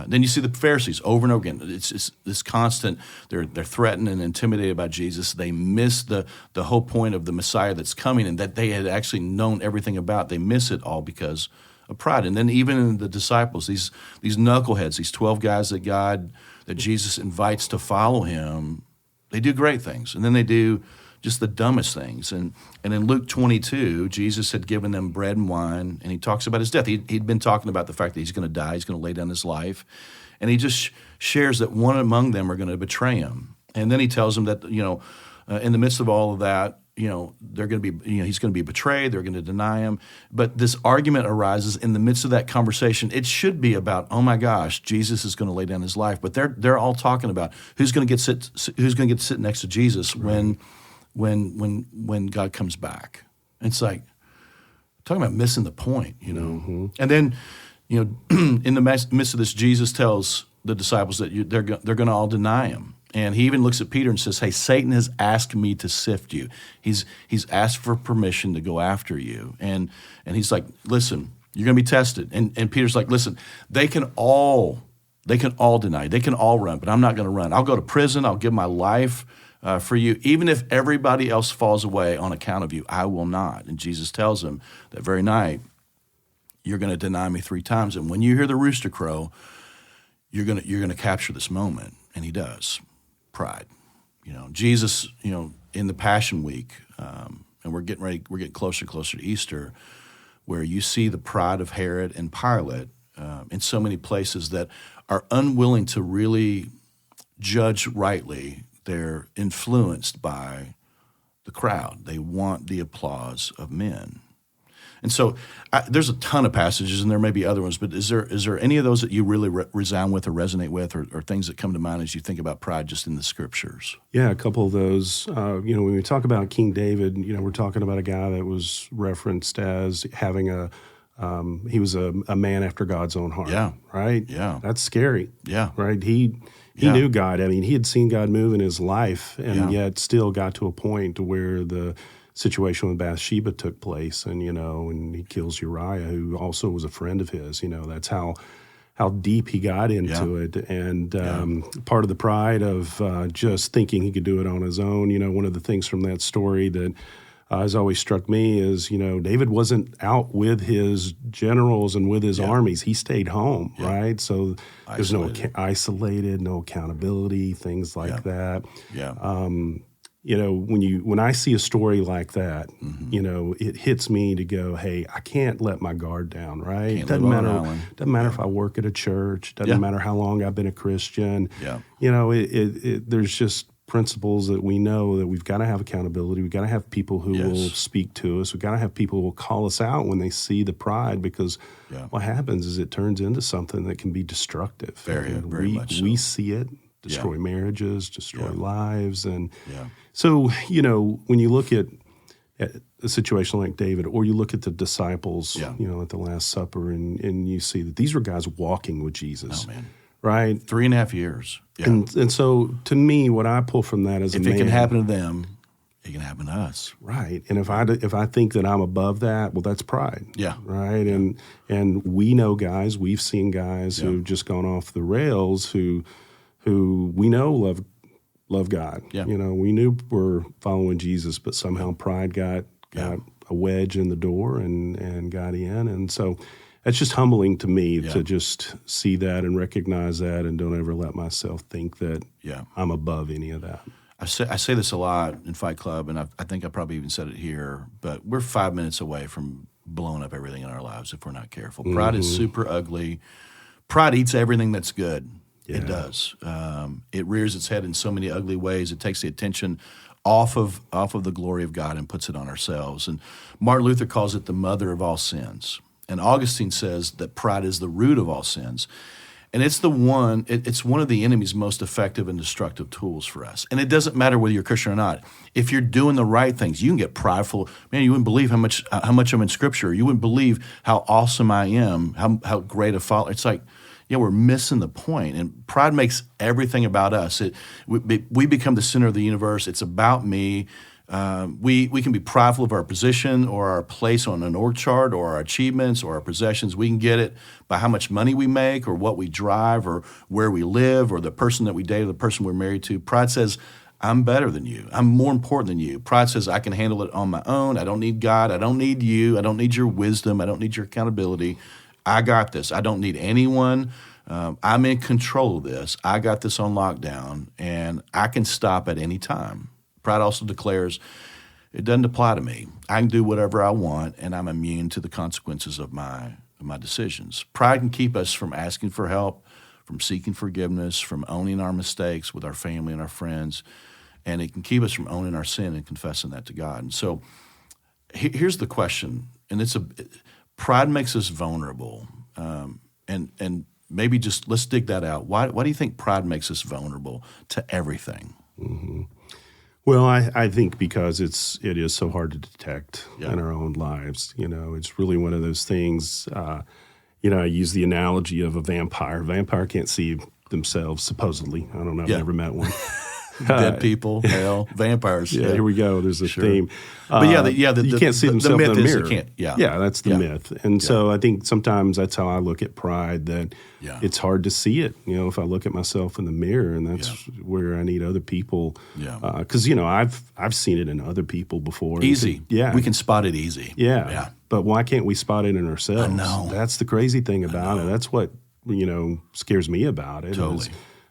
[SPEAKER 1] Then you see the Pharisees over and over again. It's this constant, they're threatened and intimidated by Jesus. They miss the whole point of the Messiah that's coming and that they had actually known everything about. They miss it all because of pride. And then even in the disciples, these knuckleheads, these 12 guys that Jesus invites to follow him, they do great things. And then they do just the dumbest things. And in Luke 22, Jesus had given them bread and wine, and he talks about his death. He'd been talking about the fact that he's going to die, he's going to lay down his life. And he just shares that one among them are going to betray him. And then he tells them that, in the midst of all of that, they're going to be, he's going to be betrayed. They're going to deny him. But this argument arises in the midst of that conversation. It should be about, oh my gosh, Jesus is going to lay down his life. But they're all talking about who's going to get to sit next to Jesus when God comes back. And it's like talking about missing the point,
[SPEAKER 2] Mm-hmm.
[SPEAKER 1] And then, in the midst of this, Jesus tells the disciples that they're going to all deny him. And he even looks at Peter and says, hey, Satan has asked me to sift you. He's asked for permission to go after you. And he's like, listen, you're going to be tested. And Peter's like, listen, they can all deny you. They can all run, but I'm not going to run. I'll go to prison. I'll give my life for you. Even if everybody else falls away on account of you, I will not. And Jesus tells him that very night, you're going to deny me 3 times. And when you hear the rooster crow, you're going to capture this moment. And he does. Pride. Jesus, in the Passion Week, and we're getting closer and closer to Easter, where you see the pride of Herod and Pilate in so many places that are unwilling to really judge rightly. They're influenced by the crowd. They want the applause of men. And so there's a ton of passages, and there may be other ones, but is there any of those that you really resound with or resonate with or things that come to mind as you think about pride just in the Scriptures?
[SPEAKER 2] Yeah, a couple of those. When we talk about King David, we're talking about a guy that was referenced as having he was a man after God's own heart.
[SPEAKER 1] Yeah.
[SPEAKER 2] Right?
[SPEAKER 1] Yeah.
[SPEAKER 2] That's scary.
[SPEAKER 1] Yeah.
[SPEAKER 2] Right? He knew God. I mean, he had seen God move in his life and yet still got to a point to where the situation with Bathsheba took place and he kills Uriah, who also was a friend of his. That's how deep he got into it. And part of the pride of just thinking he could do it on his own. One of the things from that story that has always struck me is, David wasn't out with his generals and with his armies. He stayed home, right? So there's no accountability, things like that. Yeah. When I see a story like that, it hits me to go, hey, I can't let my guard down, right? Doesn't matter if I work at a church. Doesn't matter how long I've been a Christian. Yeah. There's just principles that we know that we've got to have accountability. We've got to have people who will speak to us. We've got to have people who will call us out when they see the pride, because what happens is it turns into something that can be destructive.
[SPEAKER 1] Very much so.
[SPEAKER 2] We see it destroy marriages, destroy lives. And so, when you look at a situation like David, or you look at the disciples, at the Last Supper, and you see that these were guys walking with Jesus.
[SPEAKER 1] Oh, man.
[SPEAKER 2] Right?
[SPEAKER 1] 3.5 years. Yeah.
[SPEAKER 2] And so, to me, what I pull from that is
[SPEAKER 1] if it can happen to them, it can happen to us.
[SPEAKER 2] Right. And if I think that I'm above that, well, that's pride.
[SPEAKER 1] Yeah.
[SPEAKER 2] Right. And we know guys, we've seen guys who've just gone off the rails who we know love God. Yeah. We knew we're following Jesus, but somehow pride got a wedge in the door and got in. And so it's just humbling to me to just see that and recognize that, and don't ever let myself think that I'm above any of that.
[SPEAKER 1] I say this a lot in Fight Club, and I think I probably even said it here, but we're 5 minutes away from blowing up everything in our lives if we're not careful. Pride is super ugly. Pride eats everything that's good. Yeah. It does. It rears its head in so many ugly ways. It takes the attention off of the glory of God and puts it on ourselves. And Martin Luther calls it the mother of all sins. And Augustine says that pride is the root of all sins. And it's it's one of the enemy's most effective and destructive tools for us. And it doesn't matter whether you're Christian or not. If you're doing the right things, you can get prideful. Man, you wouldn't believe how much I'm in Scripture. You wouldn't believe how awesome I am, how great a follower. It's like, yeah, we're missing the point. And pride makes everything about us. We become the center of the universe. It's about me. We can be prideful of our position or our place on an org chart or our achievements or our possessions. We can get it by how much money we make or what we drive or where we live or the person that we date or the person we're married to. Pride says, I'm better than you. I'm more important than you. Pride says, I can handle it on my own. I don't need God. I don't need you. I don't need your wisdom. I don't need your accountability. I got this. I don't need anyone. I'm in control of this. I got this on lockdown, and I can stop at any time. Pride also declares, it doesn't apply to me. I can do whatever I want, and I'm immune to the consequences of my decisions. Pride can keep us from asking for help, from seeking forgiveness, from owning our mistakes with our family and our friends, and it can keep us from owning our sin and confessing that to God. And so here's the question, and pride makes us vulnerable, and maybe just let's dig that out. Why do you think pride makes us vulnerable to everything?
[SPEAKER 2] Mm-hmm. Well, I think because it is so hard to detect in our own lives. It's really one of those things. I use the analogy of a vampire. A vampire can't see themselves, supposedly. I don't know. I've never met one.
[SPEAKER 1] Dead people, hell, vampires.
[SPEAKER 2] Yeah, here we go. There's a theme.
[SPEAKER 1] But
[SPEAKER 2] you can't see themselves in the mirror.
[SPEAKER 1] Yeah,
[SPEAKER 2] that's the myth. And so I think sometimes that's how I look at pride, that it's hard to see it. If I look at myself in the mirror, and that's where I need other people. Because, I've seen it in other people before.
[SPEAKER 1] Easy. We can spot it easy.
[SPEAKER 2] Yeah. But why can't we spot it in ourselves?
[SPEAKER 1] I know.
[SPEAKER 2] That's the crazy thing about it. That's what, scares me about it.
[SPEAKER 1] Totally.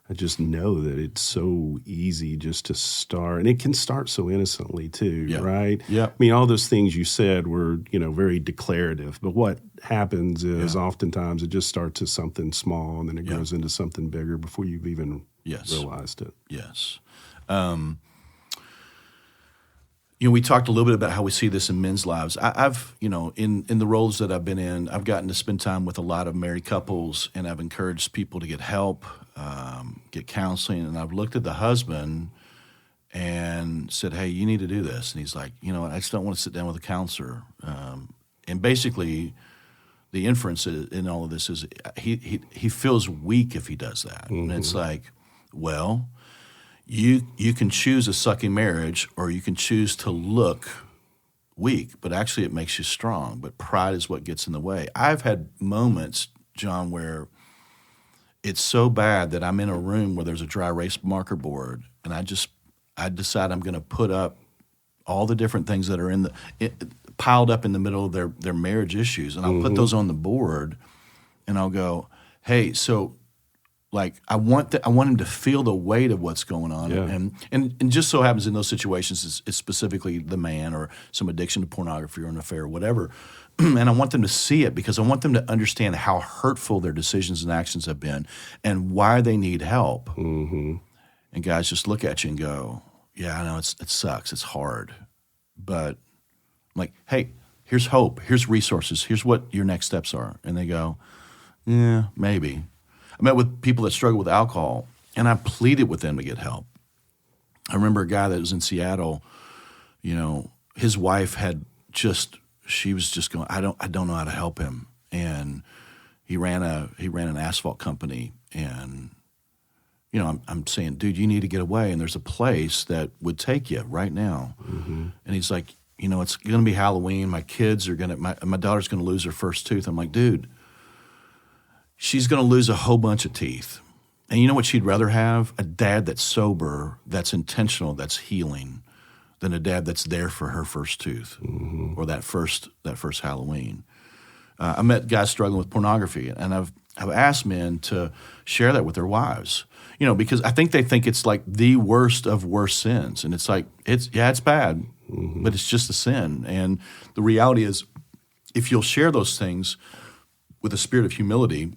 [SPEAKER 2] I just know that it's so easy just to start, and it can start so innocently too, right?
[SPEAKER 1] Yeah.
[SPEAKER 2] I mean, all those things you said were, very declarative, but what happens is oftentimes it just starts as something small, and then it grows into something bigger before you've even realized it.
[SPEAKER 1] Yes. We talked a little bit about how we see this in men's lives. I've, in the roles that I've been in, I've gotten to spend time with a lot of married couples, and I've encouraged people to get help, get counseling. And I've looked at the husband and said, hey, you need to do this. And he's like, I just don't want to sit down with a counselor. And basically, the inference in all of this is he feels weak if he does that. Mm-hmm. And it's like, well, you can choose a sucky marriage, or you can choose to look weak, but actually it makes you strong. But pride is what gets in the way. I've had moments, John, where it's so bad that I'm in a room where there's a dry erase marker board, and I decide I'm going to put up all the different things that are piled up in the middle of their marriage issues, and I'll put those on the board, and I'll go, hey, so like I want him to feel the weight of what's going on, and just so happens in those situations it's specifically the man or some addiction to pornography or an affair or whatever, and I want them to see it because I want them to understand how hurtful their decisions and actions have been and why they need help. Mm-hmm. And guys just look at you and go, yeah, I know it sucks, it's hard, but I'm like, hey, here's hope, here's resources, here's what your next steps are, and they go, yeah, maybe. I met with people that struggle with alcohol, and I pleaded with them to get help. I remember a guy that was in Seattle. His wife she was just going, I don't know how to help him, and he ran an asphalt company, and I'm saying, dude, you need to get away, and there's a place that would take you right now. Mm-hmm. And he's like, it's going to be Halloween. My kids are my daughter's going to lose her first tooth. I'm like, dude. She's going to lose a whole bunch of teeth. And you know what she'd rather have? A dad that's sober, that's intentional, that's healing, than a dad that's there for her first tooth or that first Halloween. I met guys struggling with pornography, and I've asked men to share that with their wives, because I think they think it's like the worst of worst sins. And it's like, it's bad, but it's just a sin. And the reality is, if you'll share those things with a spirit of humility,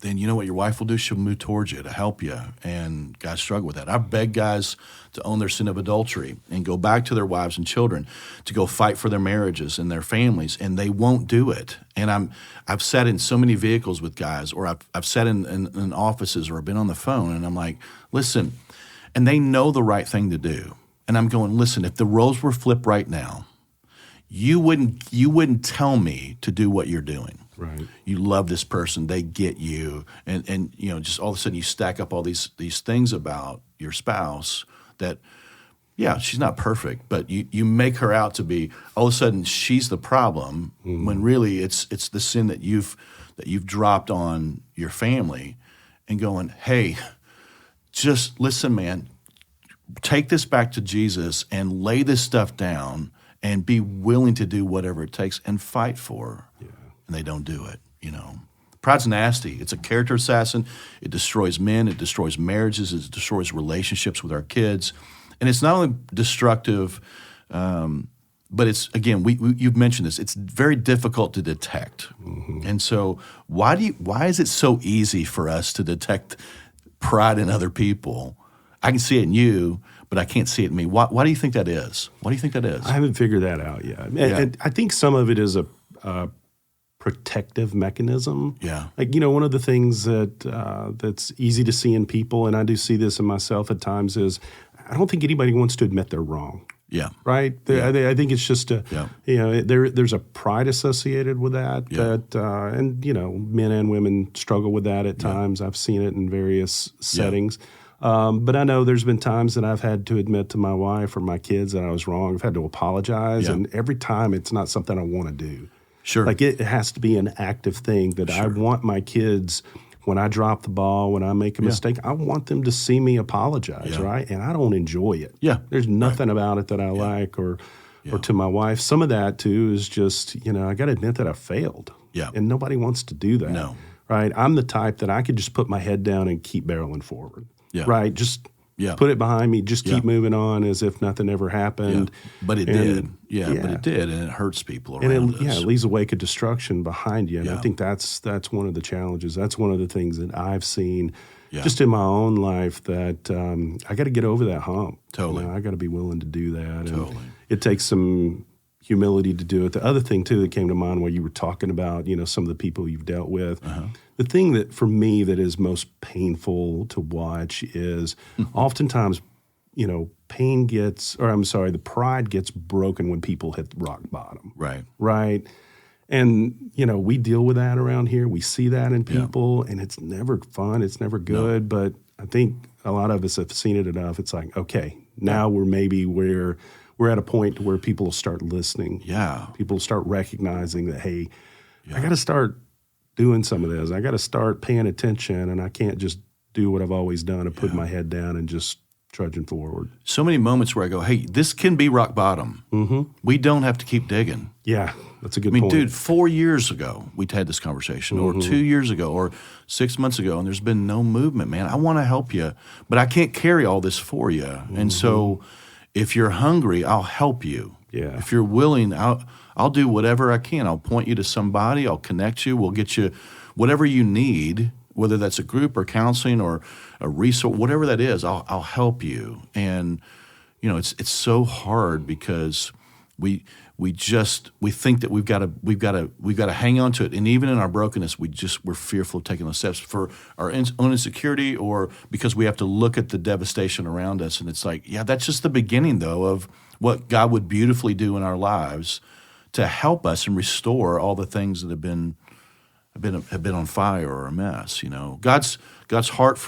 [SPEAKER 1] then you know what your wife will do? She'll move towards you to help you. And guys struggle with that. I've begged guys to own their sin of adultery and go back to their wives and children to go fight for their marriages and their families, and they won't do it. And I've sat in so many vehicles with guys, or I've sat in offices, or I've been on the phone, and I'm like, listen, and they know the right thing to do. And I'm going, listen, if the roles were flipped right now, you wouldn't tell me to do what you're doing.
[SPEAKER 2] Right.
[SPEAKER 1] You love this person, they get you, and you know, just all of a sudden you stack up all these things about your spouse that, yeah, she's not perfect, but you make her out to be, all of a sudden she's the problem, when really it's the sin that you've dropped on your family, and going, hey, just listen, man, take this back to Jesus and lay this stuff down and be willing to do whatever it takes and fight for her. Yeah. And they don't do it, you know. Pride's nasty. It's a character assassin. It destroys men. It destroys marriages. It destroys relationships with our kids. And it's not only destructive, but it's, again, you've mentioned this, it's very difficult to detect. And so why is it so easy for us to detect pride in other people? I can see it in you, but I can't see it in me. Why do you think that is? Why do you think that is?
[SPEAKER 2] I haven't figured that out yet. And I think some of it is a protective mechanism.
[SPEAKER 1] Yeah.
[SPEAKER 2] Like, you know, one of the things that's easy to see in people, and I do see this in myself at times, is I don't think anybody wants to admit they're wrong.
[SPEAKER 1] Yeah.
[SPEAKER 2] Right? I think it's just you know, there's a pride associated with that. And, you know, men and women struggle with that at times. I've seen it in various settings. But I know there's been times that I've had to admit to my wife or my kids that I was wrong. I've had to apologize. And every time it's not something I want to do.
[SPEAKER 1] Sure.
[SPEAKER 2] Like it has to be an active thing that I want my kids, when I drop the ball, when I make a mistake, I want them to see me apologize, right? And I don't enjoy it.
[SPEAKER 1] Yeah.
[SPEAKER 2] There's nothing about it that I like or to my wife. Some of that, too, is just, you know, I got to admit that I failed.
[SPEAKER 1] Yeah.
[SPEAKER 2] And nobody wants to do that.
[SPEAKER 1] No.
[SPEAKER 2] Right? I'm the type that I could just put my head down and keep barreling forward.
[SPEAKER 1] Yeah.
[SPEAKER 2] Right? Just put it behind me. Just keep moving on as if nothing ever happened.
[SPEAKER 1] Yeah. But it did. But it did, and it hurts people around
[SPEAKER 2] and
[SPEAKER 1] us.
[SPEAKER 2] Yeah, it leaves a wake of destruction behind you. And I think that's one of the challenges. That's one of the things that I've seen just in my own life that I got to get over that hump.
[SPEAKER 1] Totally.
[SPEAKER 2] You know, I got to be willing to do that.
[SPEAKER 1] Totally.
[SPEAKER 2] And it takes some humility to do it. The other thing, too, that came to mind while you were talking about, you know, some of the people you've dealt with, the thing that for me that is most painful to watch is oftentimes, you know, the pride gets broken when people hit rock bottom.
[SPEAKER 1] Right.
[SPEAKER 2] Right. And, you know, we deal with that around here. We see that in people, and it's never fun. It's never good. No. But I think a lot of us have seen it enough. It's like, okay, now we're at a point where people will start listening.
[SPEAKER 1] Yeah.
[SPEAKER 2] People will start recognizing that, hey, I got to start doing some of this. I got to start paying attention, and I can't just do what I've always done and put my head down and just trudging forward.
[SPEAKER 1] So many moments where I go, hey, this can be rock bottom. We don't have to keep digging.
[SPEAKER 2] Yeah, that's a good point.
[SPEAKER 1] Dude, 4 years ago we had this conversation, or 2 years ago, or 6 months ago, and there's been no movement, man. I want to help you, but I can't carry all this for you. And so if you're hungry, I'll help you.
[SPEAKER 2] Yeah.
[SPEAKER 1] If you're willing, I'll do whatever I can. I'll point you to somebody. I'll connect you. We'll get you whatever you need, whether that's a group or counseling or a resource, whatever that is. I'll help you. And you know, it's so hard because we think that we've got to hang on to it, and even in our brokenness, we're fearful of taking those steps for our own insecurity, or because we have to look at the devastation around us. And it's like, yeah, that's just the beginning, though, of what God would beautifully do in our lives to help us and restore all the things that have been on fire or a mess. You know, God's heart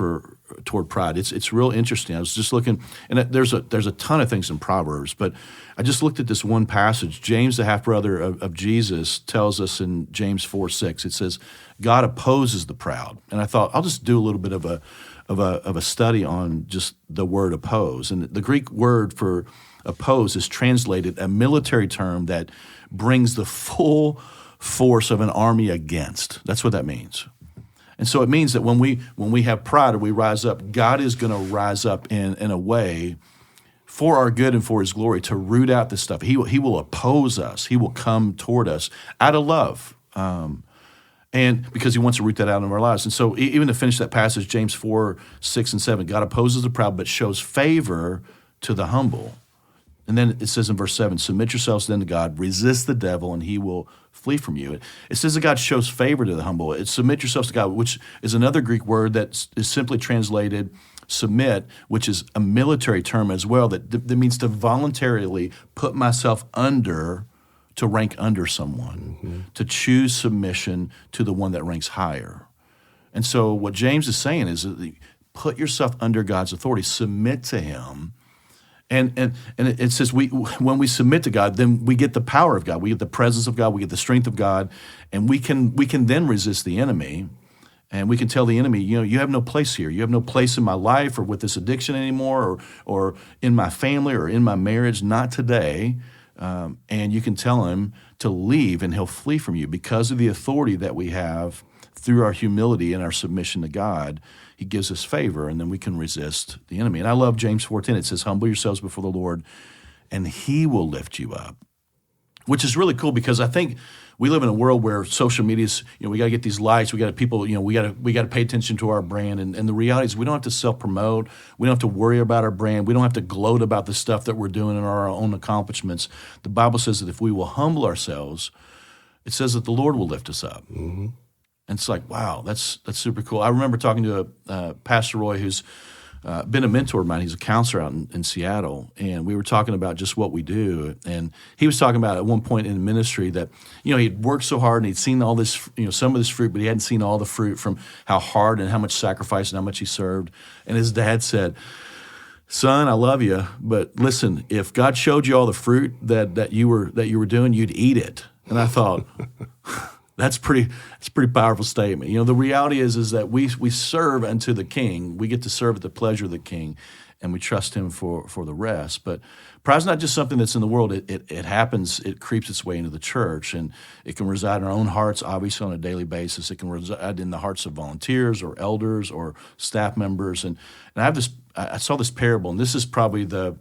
[SPEAKER 1] toward pride. It's real interesting. I was just looking, and there's a ton of things in Proverbs, but I just looked at this one passage. James, the half brother of Jesus, tells us in James 4:6. It says, "God opposes the proud." And I thought I'll just do a little bit of a study on just the word oppose. And the Greek word for oppose is translated a military term that brings the full force of an army against. That's what that means. And so it means that when we have pride or we rise up, God is going to rise up in a way for our good and for His glory to root out this stuff. He will oppose us. He will come toward us out of love. And And because he wants to root that out in our lives. And so even to finish that passage, James 4, 6, and 7, God opposes the proud but shows favor to the humble. And then it says in verse 7, submit yourselves then to God, resist the devil, and he will flee from you. It says that God shows favor to the humble. It's submit yourselves to God, which is another Greek word that is simply translated submit, which is a military term as well, that means to voluntarily put myself under, to rank under someone, to choose submission to the one that ranks higher. And so what James is saying is that put yourself under God's authority, submit to him. And it says when we submit to God, then we get the power of God, we get the presence of God, we get the strength of God, and we can then resist the enemy, and we can tell the enemy, you have no place here, you have no place in my life or with this addiction anymore, or in my family or in my marriage, not today. And you can tell him to leave, and he'll flee from you because of the authority that we have through our humility and our submission to God. He gives us favor, and then we can resist the enemy. And I love James 4:10. It says, humble yourselves before the Lord, and he will lift you up, which is really cool because I think we live in a world where social media is, we got to get these likes. We got people, we got to pay attention to our brand. And the reality is we don't have to self-promote. We don't have to worry about our brand. We don't have to gloat about the stuff that we're doing and our own accomplishments. The Bible says that if we will humble ourselves, it says that the Lord will lift us up. Mm-hmm. And it's like, wow, that's super cool. I remember talking to Pastor Roy, who's been a mentor of mine. He's a counselor out in Seattle, and we were talking about just what we do. And he was talking about at one point in the ministry that, he'd worked so hard and he'd seen all this, some of this fruit, but he hadn't seen all the fruit from how hard and how much sacrifice and how much he served. And his dad said, son, I love you, but listen, if God showed you all the fruit that you were doing, you'd eat it. And I thought, That's a pretty powerful statement. The reality is that we serve unto the King. We get to serve at the pleasure of the King, and we trust him for the rest. But pride's not just something that's in the world. It happens. It creeps its way into the church, and it can reside in our own hearts, obviously on a daily basis. It can reside in the hearts of volunteers or elders or staff members. And I saw this parable, and this is probably the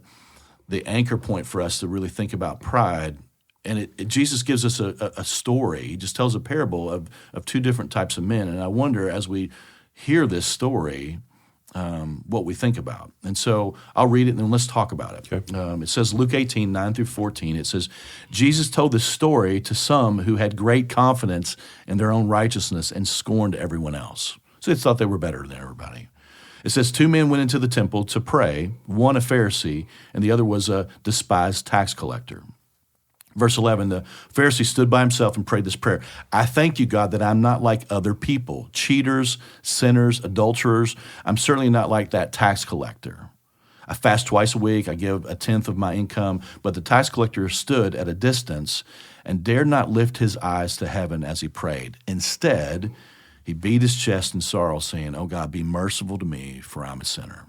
[SPEAKER 1] anchor point for us to really think about pride. And Jesus gives us a story. He just tells a parable of two different types of men. And I wonder, as we hear this story, what we think about. And so I'll read it, and then let's talk about it. Okay. It says, Luke 18, 9 through 14, it says, Jesus told this story to some who had great confidence in their own righteousness and scorned everyone else. So they thought they were better than everybody. It says, two men went into the temple to pray, one a Pharisee, and the other was a despised tax collector. Verse 11, the Pharisee stood by himself and prayed this prayer. I thank you, God, that I'm not like other people, cheaters, sinners, adulterers. I'm certainly not like that tax collector. I fast twice a week. I give a tenth of my income. But the tax collector stood at a distance and dared not lift his eyes to heaven as he prayed. Instead, he beat his chest in sorrow, saying, oh, God, be merciful to me, for I'm a sinner.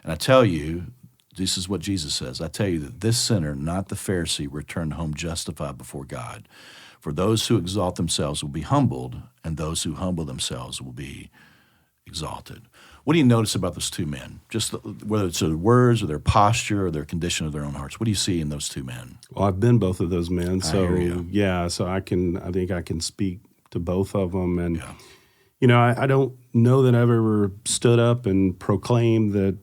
[SPEAKER 1] And I tell you, this is what Jesus says. I tell you that this sinner, not the Pharisee, returned home justified before God. For those who exalt themselves will be humbled, and those who humble themselves will be exalted. What do you notice about those two men? Just whether it's their words or their posture or their condition of their own hearts. What do you see in those two men?
[SPEAKER 2] Well, I've been both of those men, so I think I can speak to both of them. And I don't know that I've ever stood up and proclaimed that,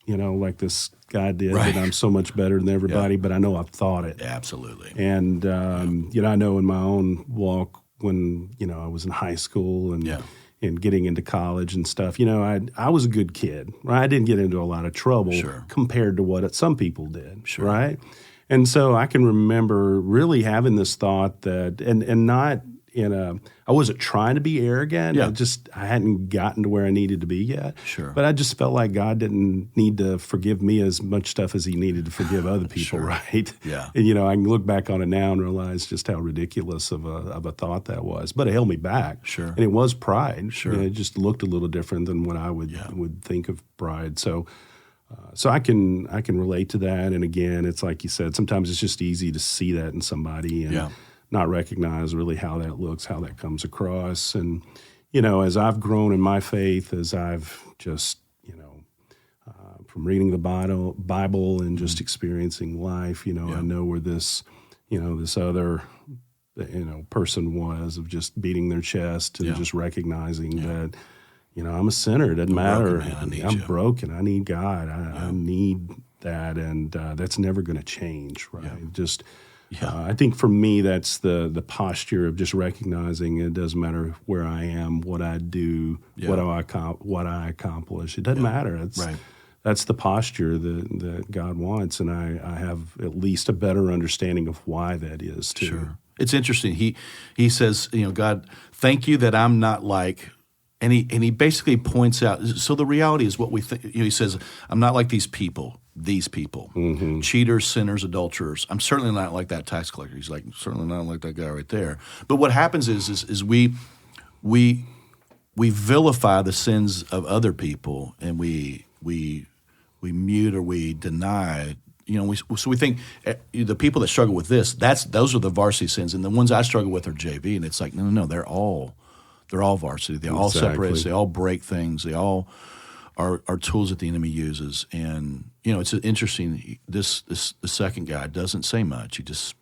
[SPEAKER 2] like this guy did, that I'm so much better than everybody, but I know I've thought it.
[SPEAKER 1] Yeah, absolutely.
[SPEAKER 2] And, I know in my own walk when, I was in high school and getting into college and stuff, I was a good kid, right? I didn't get into a lot of trouble compared to what some people did, right? And so I can remember really having this thought that, and not I wasn't trying to be arrogant. I hadn't gotten to where I needed to be yet. But I just felt like God didn't need to forgive me as much stuff as he needed to forgive other people, right?
[SPEAKER 1] Yeah.
[SPEAKER 2] And, I can look back on it now and realize just how ridiculous of a thought that was. But it held me back. And it was pride. It just looked a little different than what I would think of pride. So I can relate to that. And again, it's like you said, sometimes it's just easy to see that in somebody and not recognize really how that looks, how that comes across. And, as I've grown in my faith, as I've just, from reading the Bible and just experiencing life, I know where this, this other person was, of just beating their chest and just recognizing that, I'm a sinner. It doesn't
[SPEAKER 1] You're
[SPEAKER 2] matter.
[SPEAKER 1] broken, man. I need
[SPEAKER 2] I'm
[SPEAKER 1] you.
[SPEAKER 2] broken. I need God. I need that, and that's never going to change, right? Just, I think for me, that's the posture of just recognizing it doesn't matter where I am, what I do, what I accomplish. It doesn't matter. That's the posture that God wants, and I have at least a better understanding of why that is too.
[SPEAKER 1] Sure. It's interesting. He says, God, thank you that I'm not like, and he basically points out. So the reality is what we think. He says, I'm not like these people, cheaters, sinners, adulterers. I'm certainly not like that tax collector. He's like, certainly not like that guy right there. But what happens is we vilify the sins of other people, and we mute or we deny. So we think the people that struggle with this, those are the varsity sins, and the ones I struggle with are JV. And it's like, no, they're all varsity. They all separate us. They all break things. They all are tools that the enemy uses. And it's interesting. The second guy doesn't say much. He just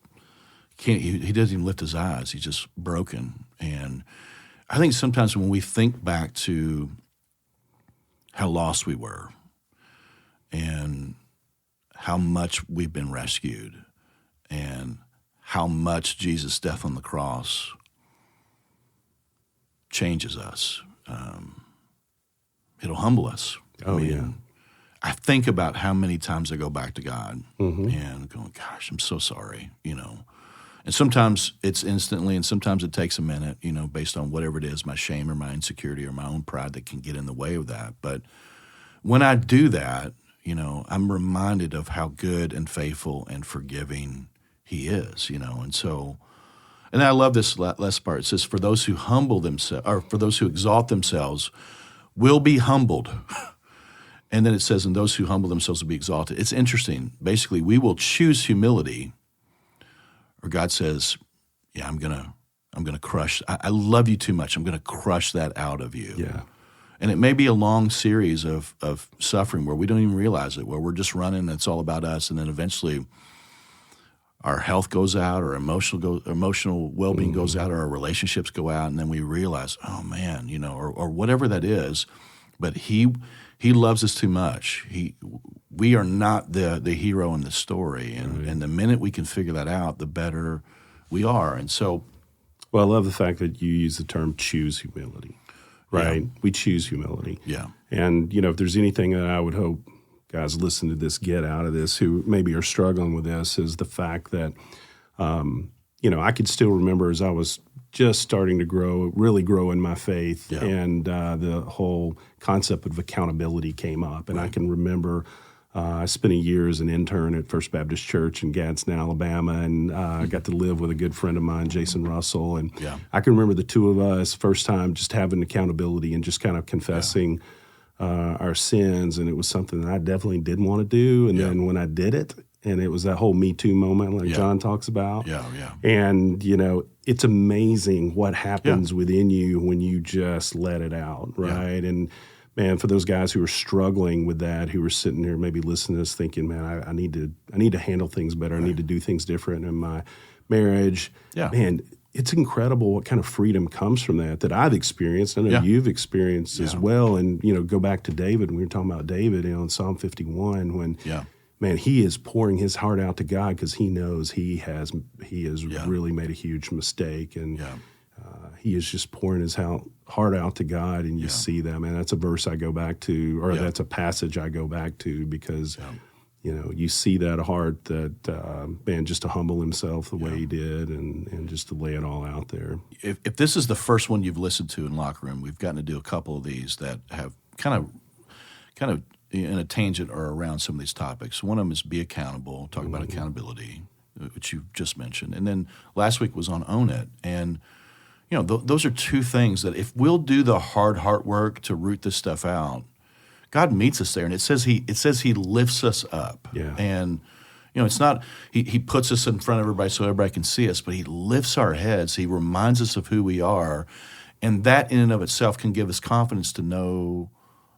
[SPEAKER 1] can't. He doesn't even lift his eyes. He's just broken. And I think sometimes when we think back to how lost we were, and how much we've been rescued, and how much Jesus' death on the cross changes us. It'll humble us. I think about how many times I go back to God and going, gosh, I'm so sorry, And sometimes it's instantly, and sometimes it takes a minute, based on whatever it is, my shame or my insecurity or my own pride that can get in the way of that. But when I do that, I'm reminded of how good and faithful and forgiving He is, and so, and I love this last part. It says, for those who humble themselves, or for those who exalt themselves, will be humbled. And then it says, and those who humble themselves will be exalted. It's interesting. Basically, we will choose humility, or God says, yeah, I'm gonna crush. I love you too much. I'm gonna crush that out of you.
[SPEAKER 2] Yeah.
[SPEAKER 1] And it may be a long series of suffering where we don't even realize it, where we're just running and it's all about us, and then eventually our health goes out, our emotional well-being goes out, or our relationships go out, and then we realize, oh man, or whatever that is. But He loves us too much. We are not the hero in the story, and the minute we can figure that out, the better we are. And so,
[SPEAKER 2] well, I love the fact that you use the term "choose humility." Right? Yeah. We choose humility.
[SPEAKER 1] Yeah.
[SPEAKER 2] And, if there's anything that I would hope guys listen to this get out of this who maybe are struggling with this is the fact that, I could still remember as I was just starting to really grow in my faith, and the whole concept of accountability came up. And I can remember I spent a year as an intern at First Baptist Church in Gadsden, Alabama, and I got to live with a good friend of mine, Jason Russell. And I can remember the two of us first time just having accountability and just kind of confessing our sins. And it was something that I definitely didn't want to do. And then when I did it, and it was that whole Me Too moment like John talks about. And, it's amazing what happens within you when you just let it out, right? And man, for those guys who are struggling with that, who are sitting there maybe listening to this thinking, man, I need to handle things better. I need to do things different in my marriage. Man, it's incredible what kind of freedom comes from that I've experienced. I know you've experienced as well. And, go back to David. We were talking about David in Psalm 51 when, man, he is pouring his heart out to God because he knows he has really made a huge mistake. And he is just pouring his heart out to God, and you see that, man. That's a verse I go back to, or that's a passage I go back to because, you see that heart that, man, just to humble himself the way he did and just to lay it all out there.
[SPEAKER 1] If this is the first one you've listened to in Locker Room, we've gotten to do a couple of these that have kind of in a tangent or around some of these topics. One of them is be accountable, talk about accountability, which you just mentioned. And then last week was on Own It. And those are two things that if we'll do the hard heart work to root this stuff out, God meets us there, and it says He lifts us up. And it's not he puts us in front of everybody so everybody can see us, but He lifts our heads. He reminds us of who we are, and that in and of itself can give us confidence to know,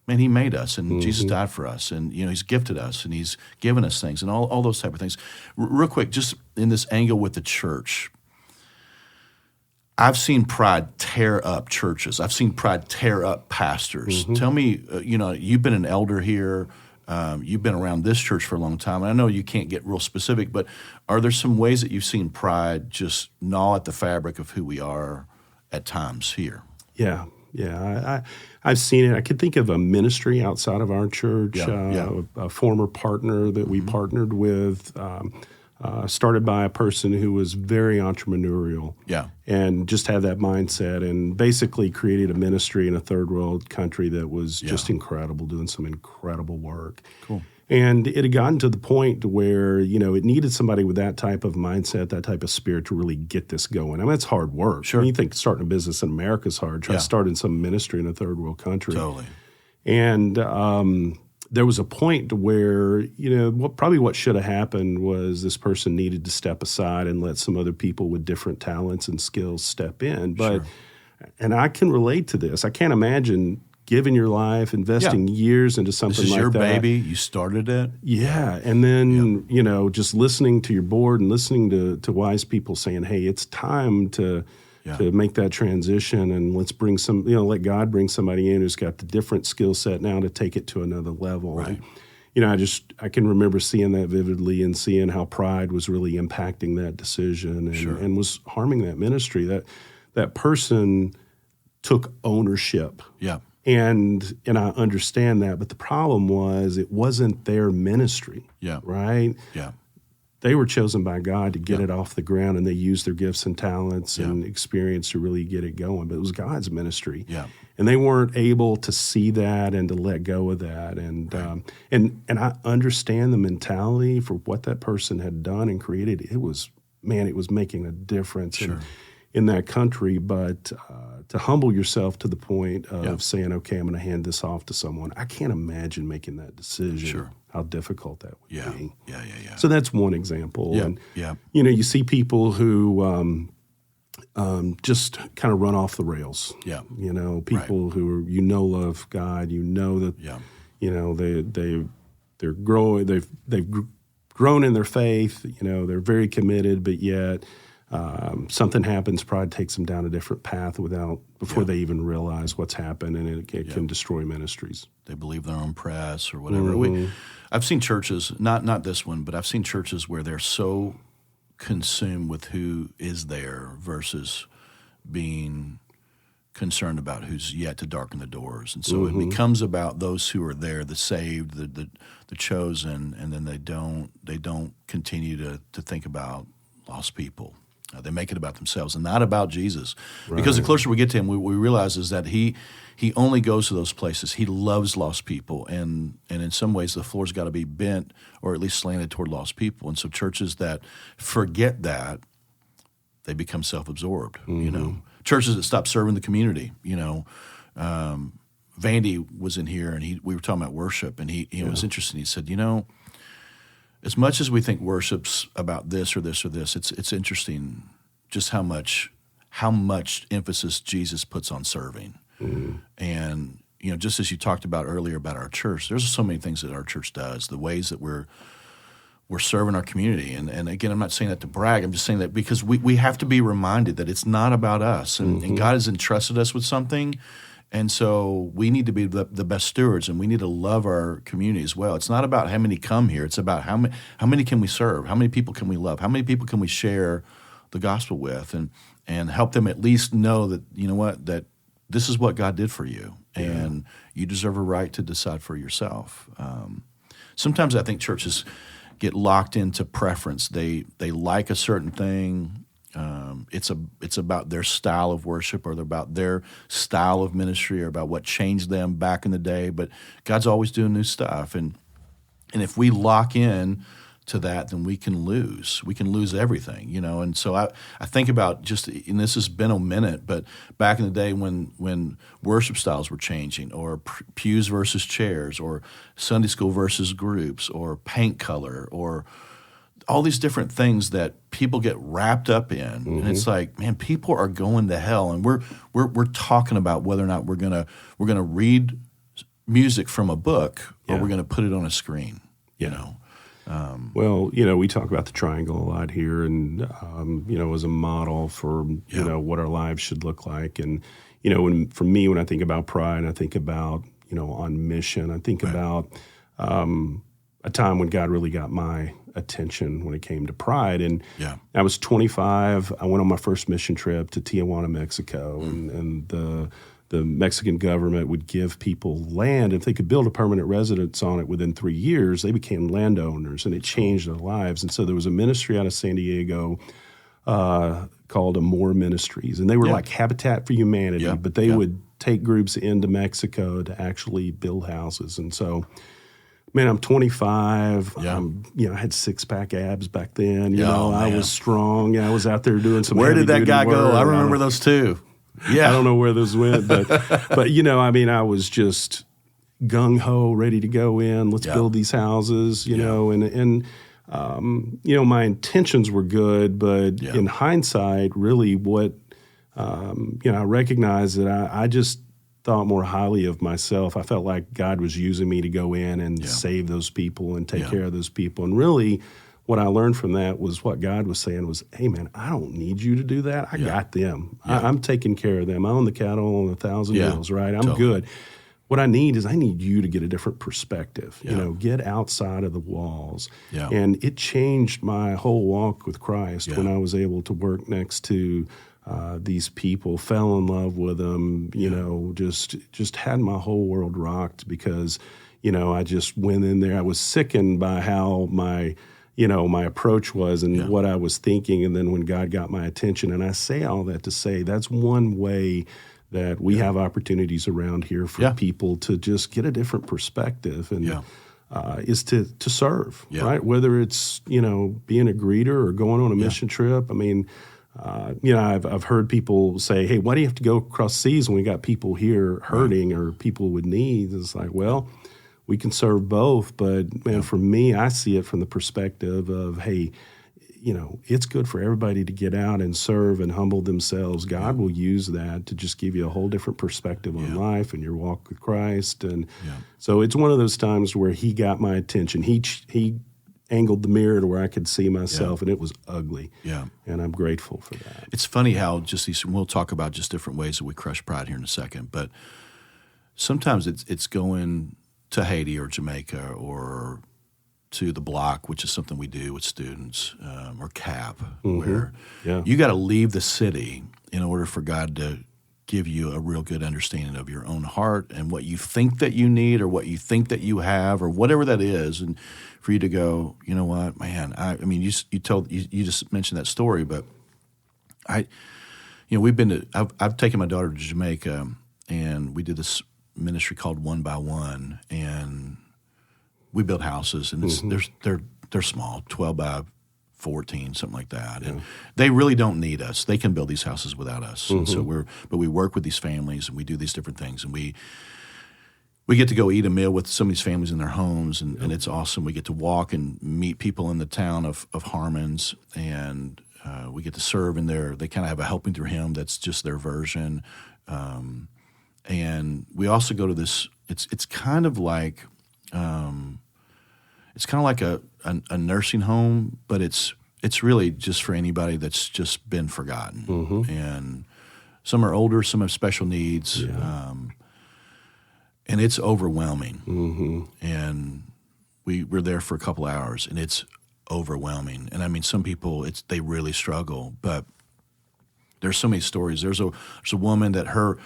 [SPEAKER 1] man, He made us, and Jesus died for us, and He's gifted us, and He's given us things, and all those type of things. Real quick, just in this angle with the church. I've seen pride tear up churches. I've seen pride tear up pastors. Tell me, you've been an elder here. You've been around this church for a long time. And I know you can't get real specific, but are there some ways that you've seen pride just gnaw at the fabric of who we are at times here?
[SPEAKER 2] Yeah. I've seen it. I could think of a ministry outside of our church, a former partner that we partnered with, started by a person who was very entrepreneurial and just had that mindset, and basically created a ministry in a third world country that was just incredible, doing some incredible work.
[SPEAKER 1] Cool.
[SPEAKER 2] And it had gotten to the point where, it needed somebody with that type of mindset, that type of spirit to really get this going. I mean, it's hard work.
[SPEAKER 1] Sure.
[SPEAKER 2] I mean, you think starting a business in America is hard. Try to start in some ministry in a third world country.
[SPEAKER 1] Totally.
[SPEAKER 2] And there was a point where, what should have happened was this person needed to step aside and let some other people with different talents and skills step in. But, and I can relate to this. I can't imagine giving your life, investing years into something like that.
[SPEAKER 1] This is your baby. You started it.
[SPEAKER 2] Yeah. And then, just listening to your board and listening to wise people saying, hey, it's time to make that transition, and let's bring let God bring somebody in who's got the different skill set now to take it to another level.
[SPEAKER 1] Right.
[SPEAKER 2] And, I can remember seeing that vividly and seeing how pride was really impacting that decision and was harming that ministry. That person took ownership.
[SPEAKER 1] Yeah.
[SPEAKER 2] And I understand that, but the problem was it wasn't their ministry.
[SPEAKER 1] Yeah.
[SPEAKER 2] Right?
[SPEAKER 1] Yeah.
[SPEAKER 2] They were chosen by God to get it off the ground, and they used their gifts and talents and experience to really get it going. But it was God's ministry.
[SPEAKER 1] Yeah.
[SPEAKER 2] And they weren't able to see that and to let go of that. And and I understand the mentality for what that person had done and created. It was making a difference in that country. But to humble yourself to the point of saying, okay, I'm going to hand this off to someone. I can't imagine making that decision.
[SPEAKER 1] Sure.
[SPEAKER 2] How difficult that would be.
[SPEAKER 1] Yeah.
[SPEAKER 2] So that's one example.
[SPEAKER 1] Yeah.
[SPEAKER 2] And,
[SPEAKER 1] yeah.
[SPEAKER 2] You see people who just kind of run off the rails.
[SPEAKER 1] Yeah.
[SPEAKER 2] People who love God. That. They're growing. They've grown in their faith. They're very committed, but yet something happens. Pride takes them down a different path before they even realize what's happened, and it can destroy ministries.
[SPEAKER 1] They believe their own press or whatever. I've seen churches, not this one, but I've seen churches where they're so consumed with who is there versus being concerned about who's yet to darken the doors. And so it becomes about those who are there, the saved, the chosen, and then they don't continue to think about lost people. They make it about themselves and not about Jesus. Right. Because the closer we get to him, we realize is that he only goes to those places. He loves lost people, and in some ways the floor's got to be bent or at least slanted toward lost people. And so churches that forget that, they become self-absorbed. Churches that stop serving the community. Vandy was in here, and we were talking about worship, and he was interesting. He said, as much as we think worship's about this or this or this, it's interesting just how much emphasis Jesus puts on serving. And just as you talked about earlier about our church, there's so many things that our church does, the ways that we're serving our community. And again, I'm not saying that to brag. I'm just saying that because we have to be reminded that it's not about us, and God has entrusted us with something. And so we need to be the best stewards, and we need to love our community as well. It's not about how many come here. It's about how many can we serve? How many people can we love? How many people can we share the gospel with and help them at least know that, that this is what God did for you, and you deserve a right to decide for yourself. Sometimes I think churches get locked into preference. They like a certain thing. It's about their style of worship, or about their style of ministry, or about what changed them back in the day. But God's always doing new stuff, and if we lock in to that, then we can lose everything, And so I think about and this has been a minute, but back in the day when worship styles were changing, or pews versus chairs, or Sunday school versus groups, or paint color, or all these different things that people get wrapped up in, and it's like, man, people are going to hell, and we're talking about whether or not we're gonna read music from a book, or we're gonna put it on a screen,
[SPEAKER 2] Well, we talk about the triangle a lot here, and as a model for what our lives should look like. And for me, when I think about pride, I think about on mission. I think about a time when God really got my attention when it came to pride. And I was 25. I went on my first mission trip to Tijuana, Mexico, and the Mexican government would give people land. If they could build a permanent residence on it within 3 years, they became landowners, and it changed their lives. And so there was a ministry out of San Diego called Amor Ministries, and they were like Habitat for Humanity, but they would take groups into Mexico to actually build houses. And so, man, I'm 25. I had six-pack abs back then. I was strong. I was out there doing some.
[SPEAKER 1] Where did that guy
[SPEAKER 2] work.
[SPEAKER 1] go? I remember those too. Yeah,
[SPEAKER 2] I don't know where those went, but I was just gung ho, ready to go in. Let's build these houses, and my intentions were good, but in hindsight, really, what I recognized that I just thought more highly of myself. I felt like God was using me to go in and save those people and take care of those people, and really. What I learned from that was what God was saying was, hey, man, I don't need you to do that. I got them. I'm taking care of them. I own the cattle on 1,000 hills, right? I'm good. What I need you to get a different perspective, get outside of the walls. Yeah. And it changed my whole walk with Christ when I was able to work next to these people, fell in love with them, just had my whole world rocked because, I just went in there. I was sickened by how my approach was and what I was thinking. And then when God got my attention, and I say all that to say that's one way that we have opportunities around here for people to just get a different perspective and is to serve, right? Whether it's, being a greeter or going on a mission trip. I mean, I've heard people say, hey, why do you have to go across seas when we got people here hurting or people with needs? It's like, well, we can serve both, but man, for me, I see it from the perspective of, hey, it's good for everybody to get out and serve and humble themselves. God will use that to just give you a whole different perspective on life and your walk with Christ. And so it's one of those times where he got my attention. He angled the mirror to where I could see myself, and it was ugly. Yeah. And I'm grateful for that.
[SPEAKER 1] It's funny how just these, we'll talk about just different ways that we crush pride here in a second, but sometimes it's going to Haiti or Jamaica or to the block, which is something we do with students, or CAP, where you got to leave the city in order for God to give you a real good understanding of your own heart and what you think that you need or what you think that you have or whatever that is, and for you to go, you know what, man, I mean, you just mentioned that story, but we've been to, I've taken my daughter to Jamaica, and we did this ministry called One by One, and we build houses, and they're small, 12 by 14, something like that, and they really don't need us. They can build these houses without us, and so we work with these families, and we do these different things, and we get to go eat a meal with some of these families in their homes, and it's awesome. We get to walk and meet people in the town of Harmons, and we get to serve in there. They kind of have a Helping Through Him that's just their version. And we also go to this. It's kind of like a nursing home, but it's really just for anybody that's just been forgotten. And some are older, some have special needs, and it's overwhelming. And we're there for a couple hours, and it's overwhelming. And I mean, some people they really struggle, but there's so many stories. There's a woman that her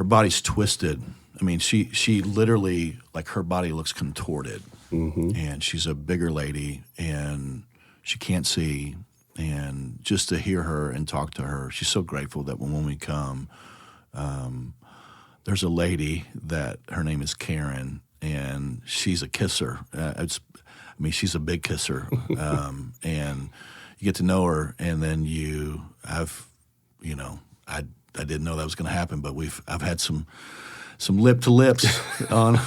[SPEAKER 1] body's twisted. I mean, she literally, like, her body looks contorted, and she's a bigger lady, and she can't see. And just to hear her and talk to her, she's so grateful that when we come, there's a lady that her name is Karen, and she's a kisser. She's a big kisser, and you get to know her, and then I didn't know that was going to happen, but I've had some lip to lips on.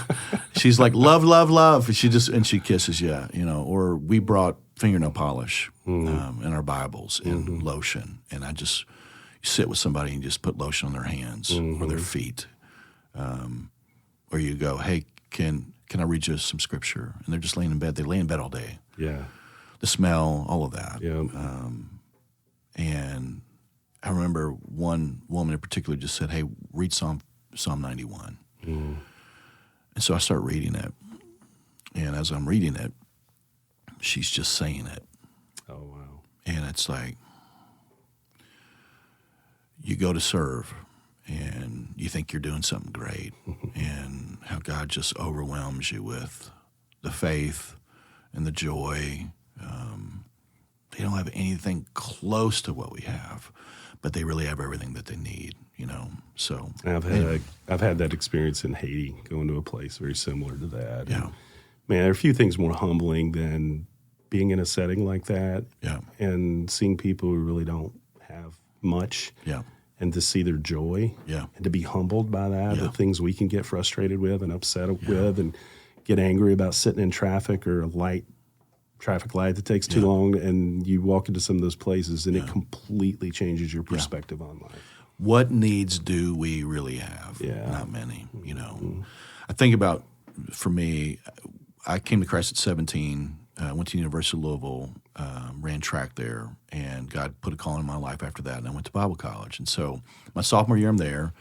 [SPEAKER 1] She's like, love, love, love. And she kisses you, or we brought fingernail polish in our Bibles and lotion. And you sit with somebody and just put lotion on their hands or their feet. Or you go, hey, can can I read you some scripture? And they're just laying in bed. They lay in bed all day.
[SPEAKER 2] Yeah.
[SPEAKER 1] The smell, all of that.
[SPEAKER 2] Yeah.
[SPEAKER 1] And I remember one woman in particular just said, hey, read Psalm 91. And so I start reading it. And as I'm reading it, she's just saying it.
[SPEAKER 2] Oh, wow.
[SPEAKER 1] And it's like, you go to serve and you think you're doing something great and how God just overwhelms you with the faith and the joy. They don't have anything close to what we have, but they really have everything that they need, So
[SPEAKER 2] I've had that experience in Haiti, going to a place very similar to that.
[SPEAKER 1] Yeah.
[SPEAKER 2] And, man, there are a few things more humbling than being in a setting like that.
[SPEAKER 1] Yeah.
[SPEAKER 2] And seeing people who really don't have much.
[SPEAKER 1] Yeah.
[SPEAKER 2] And to see their joy.
[SPEAKER 1] Yeah.
[SPEAKER 2] And to be humbled by that,
[SPEAKER 1] Yeah.
[SPEAKER 2] the things we can get frustrated with and upset with and get angry about sitting in traffic or a traffic light that takes too long, and you walk into some of those places and it completely changes your perspective on life.
[SPEAKER 1] What needs do we really have?
[SPEAKER 2] Yeah.
[SPEAKER 1] Not many, I think about, for me, I came to Christ at 17, went to the University of Louisville, ran track there, and God put a call in my life after that, and I went to Bible college. And so my sophomore year I'm there.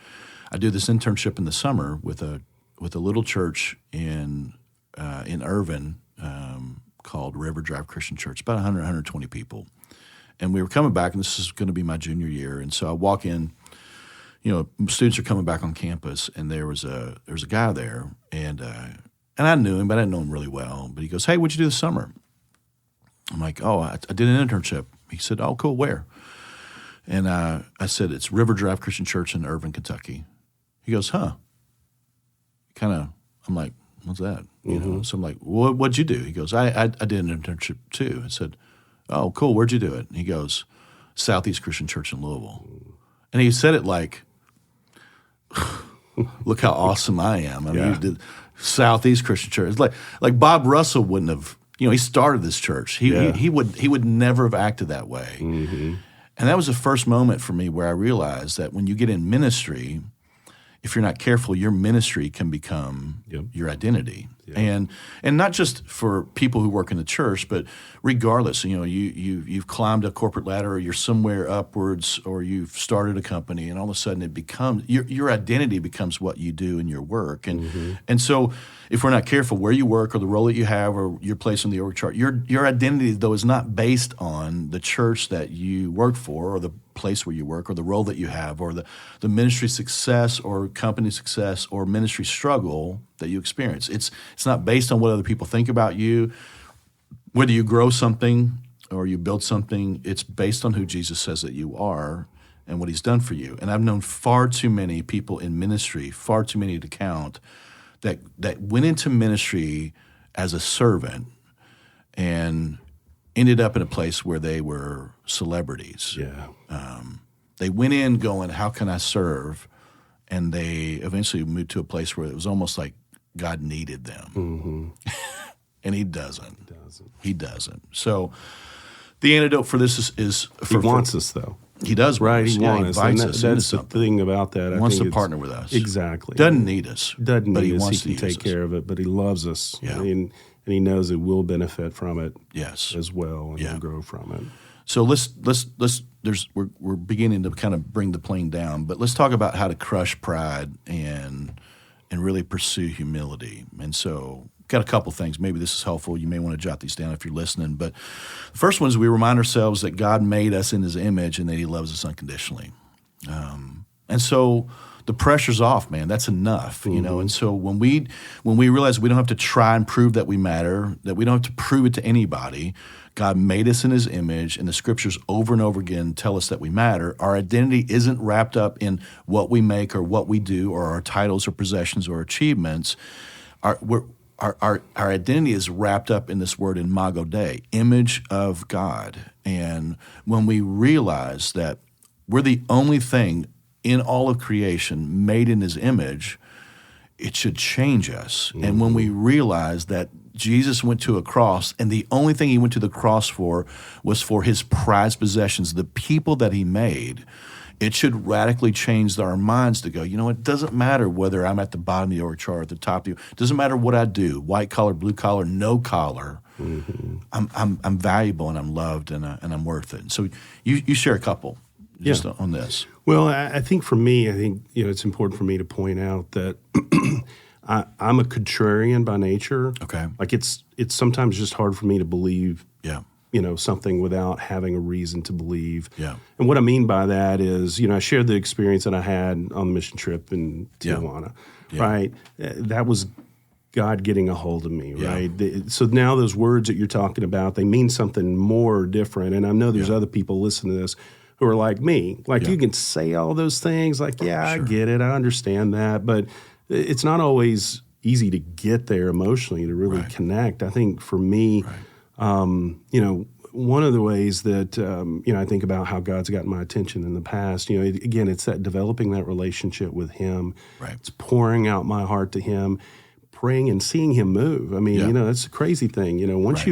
[SPEAKER 1] I do this internship in the summer with a little church in Irvin, called River Drive Christian Church, about 100, 120 people. And we were coming back, and this is going to be my junior year. And so I walk in, students are coming back on campus, and there was a guy there, and I knew him, but I didn't know him really well. But he goes, hey, what'd you do this summer? I'm like, oh, I did an internship. He said, oh, cool, where? And I said, it's River Drive Christian Church in Irvin, Kentucky. He goes, huh? I'm like, what's that? So I'm like, what'd you do? He goes, I did an internship too. I said, oh, cool. Where'd you do it? And he goes, Southeast Christian Church in Louisville. And he said it like, look how awesome I am. I mean, he did Southeast Christian Church. It's like Bob Russell wouldn't have, he started this church. He would never have acted that way. And that was the first moment for me where I realized that when you get in ministry, if you're not careful, your ministry can become your identity. And not just for people who work in the church, but regardless, you've climbed a corporate ladder, or you're somewhere upwards, or you've started a company, and all of a sudden it becomes your identity becomes what you do in your work. And so if we're not careful, where you work or the role that you have or your place on the org chart, your identity though is not based on the church that you work for or the place where you work or the role that you have or the ministry success or company success or ministry struggle that you experience. It's not based on what other people think about you. Whether you grow something or you build something, it's based on who Jesus says that you are and what he's done for you. And I've known far too many people in ministry, far too many to count, that went into ministry as a servant and ended up in a place where they were celebrities.
[SPEAKER 2] Yeah.
[SPEAKER 1] They went in going, how can I serve? And they eventually moved to a place where it was almost like God needed them. And he doesn't. He doesn't. So the antidote for this is
[SPEAKER 2] he wants us, though.
[SPEAKER 1] He does,
[SPEAKER 2] right? He wants us.
[SPEAKER 1] He invites us.
[SPEAKER 2] That's the thing about that.
[SPEAKER 1] He wants to partner with us.
[SPEAKER 2] Exactly.
[SPEAKER 1] Doesn't need us.
[SPEAKER 2] Doesn't
[SPEAKER 1] but
[SPEAKER 2] need
[SPEAKER 1] he
[SPEAKER 2] us.
[SPEAKER 1] wants
[SPEAKER 2] He can take care of it, but he loves us.
[SPEAKER 1] Yeah.
[SPEAKER 2] And he knows it will benefit from it.
[SPEAKER 1] Yes.
[SPEAKER 2] As well, and we'll grow from it.
[SPEAKER 1] So we're beginning to kind of bring the plane down, but let's talk about how to crush pride and really pursue humility. And so got a couple things. Maybe this is helpful. You may want to jot these down if you're listening. But the first one is we remind ourselves that God made us in his image and that he loves us unconditionally. And so the pressure's off, man. That's enough, And so when we realize we don't have to try and prove that we matter, that we don't have to prove it to anybody, God made us in his image, and the scriptures over and over again tell us that we matter. Our identity isn't wrapped up in what we make or what we do or our titles or possessions or achievements. Our identity is wrapped up in this word imago Dei, image of God. And when we realize that we're the only thing in all of creation made in his image, it should change us. And when we realize that Jesus went to a cross, and the only thing he went to the cross for was for his prized possessions, the people that he made, it should radically change our minds to go, it doesn't matter whether I'm at the bottom of the org chart or at the top of the, it doesn't matter what I do, white collar, blue collar, no collar. Mm-hmm. I'm valuable and I'm loved and I'm worth it. And so you share a couple just on this.
[SPEAKER 2] Well, I think for me, it's important for me to point out that I'm a contrarian by nature.
[SPEAKER 1] Okay.
[SPEAKER 2] Like it's sometimes just hard for me to believe
[SPEAKER 1] Yeah.
[SPEAKER 2] Something without having a reason to believe.
[SPEAKER 1] Yeah.
[SPEAKER 2] And what I mean by that is, I shared the experience that I had on the mission trip in Tijuana, right? That was God getting a hold of me, right? So now those words that you're talking about, they mean something more different. And I know there's other people listening to this who are like me. Like you can say all those things like, I get it, I understand that. But it's not always easy to get there emotionally to really connect. I think for me, one of the ways that, I think about how God's gotten my attention in the past, again, it's that developing that relationship with Him.
[SPEAKER 1] Right.
[SPEAKER 2] It's pouring out my heart to Him, praying and seeing Him move. I mean, that's a crazy thing. Once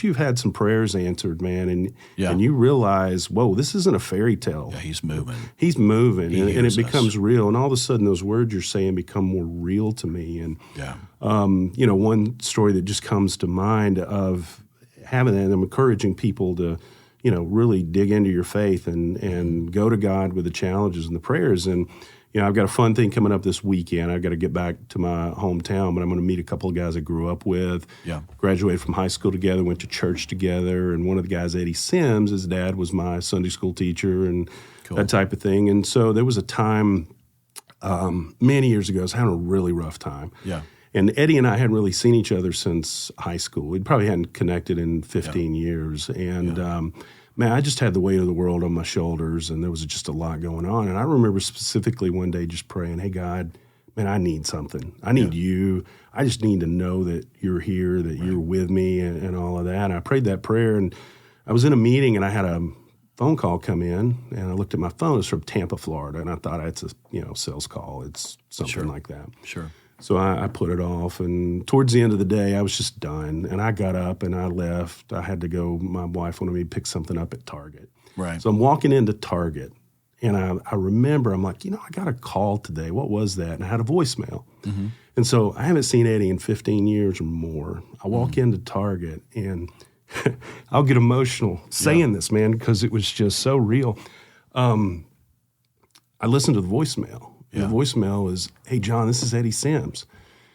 [SPEAKER 2] you've had some prayers answered, man, and you realize, whoa, this isn't a fairy tale.
[SPEAKER 1] Yeah, He's moving.
[SPEAKER 2] He's moving, and it becomes real. And all of a sudden, those words you're saying become more real to me. And one story that just comes to mind of having that, and I'm encouraging people to, really dig into your faith and go to God with the challenges and the prayers. And, I've got a fun thing coming up this weekend. I've got to get back to my hometown, but I'm going to meet a couple of guys I grew up with. Yeah. Graduated from high school together, went to church together. And one of the guys, Eddie Sims, his dad was my Sunday school teacher and that type of thing. And so there was a time many years ago, I was having a really rough time.
[SPEAKER 1] Yeah.
[SPEAKER 2] And Eddie and I hadn't really seen each other since high school. We probably hadn't connected in 15 years. And, man, I just had the weight of the world on my shoulders, and there was just a lot going on. And I remember specifically one day just praying, hey, God, man, I need something. I need you. I just need to know that you're here, that you're with me and all of that. And I prayed that prayer, and I was in a meeting, and I had a phone call come in, and I looked at my phone. It's from Tampa, Florida, and I thought it's a sales call. It's something like that.
[SPEAKER 1] Sure.
[SPEAKER 2] So I put it off, and towards the end of the day, I was just done, and I got up and I left. I had to go. My wife wanted me to pick something up at Target.
[SPEAKER 1] Right.
[SPEAKER 2] So I'm walking into Target, and I remember, I'm like, I got a call today. What was that? And I had a voicemail. Mm-hmm. And so I haven't seen Eddie in 15 years or more. I walk into Target, and I'll get emotional saying this, man, because it was just so real. I listened to the voicemail. And the voicemail is, hey, John, this is Eddie Sims.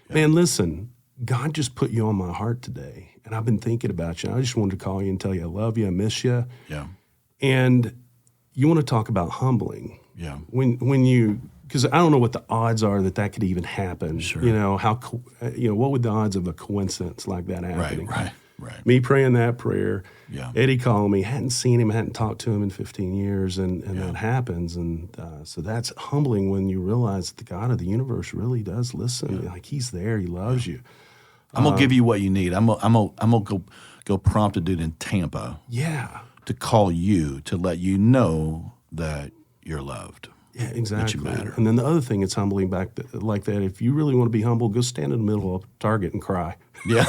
[SPEAKER 2] Yeah. Man, listen, God just put you on my heart today, and I've been thinking about you. I just wanted to call you and tell you I love you, I miss you. Yeah. And you want to talk about humbling. Yeah. When you, because I don't know what the odds are that could even happen. Sure. What would the odds of a coincidence like that happening?
[SPEAKER 1] Right.
[SPEAKER 2] Me praying that prayer, Eddie calling me, hadn't seen him, hadn't talked to him in 15 years, and that happens. And so that's humbling when you realize that the God of the universe really does listen. Like He's there, He loves you.
[SPEAKER 1] I'm going to give you what you need. I'm gonna go prompt a dude in Tampa to call you to let you know that you're loved.
[SPEAKER 2] Yeah, exactly.
[SPEAKER 1] That you matter.
[SPEAKER 2] And then the other thing that's humbling like that, if you really want to be humble, go stand in the middle of Target and cry. Yeah.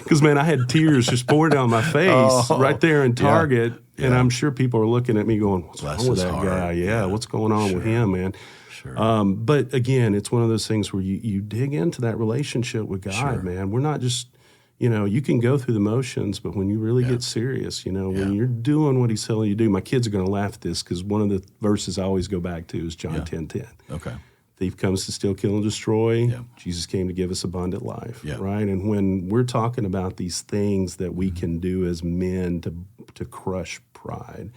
[SPEAKER 2] Because, man, I had tears just pouring down my face right there in Target, and I'm sure people are looking at me going, what's wrong with that guy? Yeah, what's going on with him, man? Sure. But, again, it's one of those things where you dig into that relationship with God, man. We're not just, you can go through the motions, but when you really get serious, when you're doing what He's telling you to do, my kids are going to laugh at this because one of the verses I always go back to is John 10:10. Okay. Thief comes to steal, kill, and destroy. Yeah. Jesus came to give us abundant life, right? And when we're talking about these things that we can do as men to crush pride,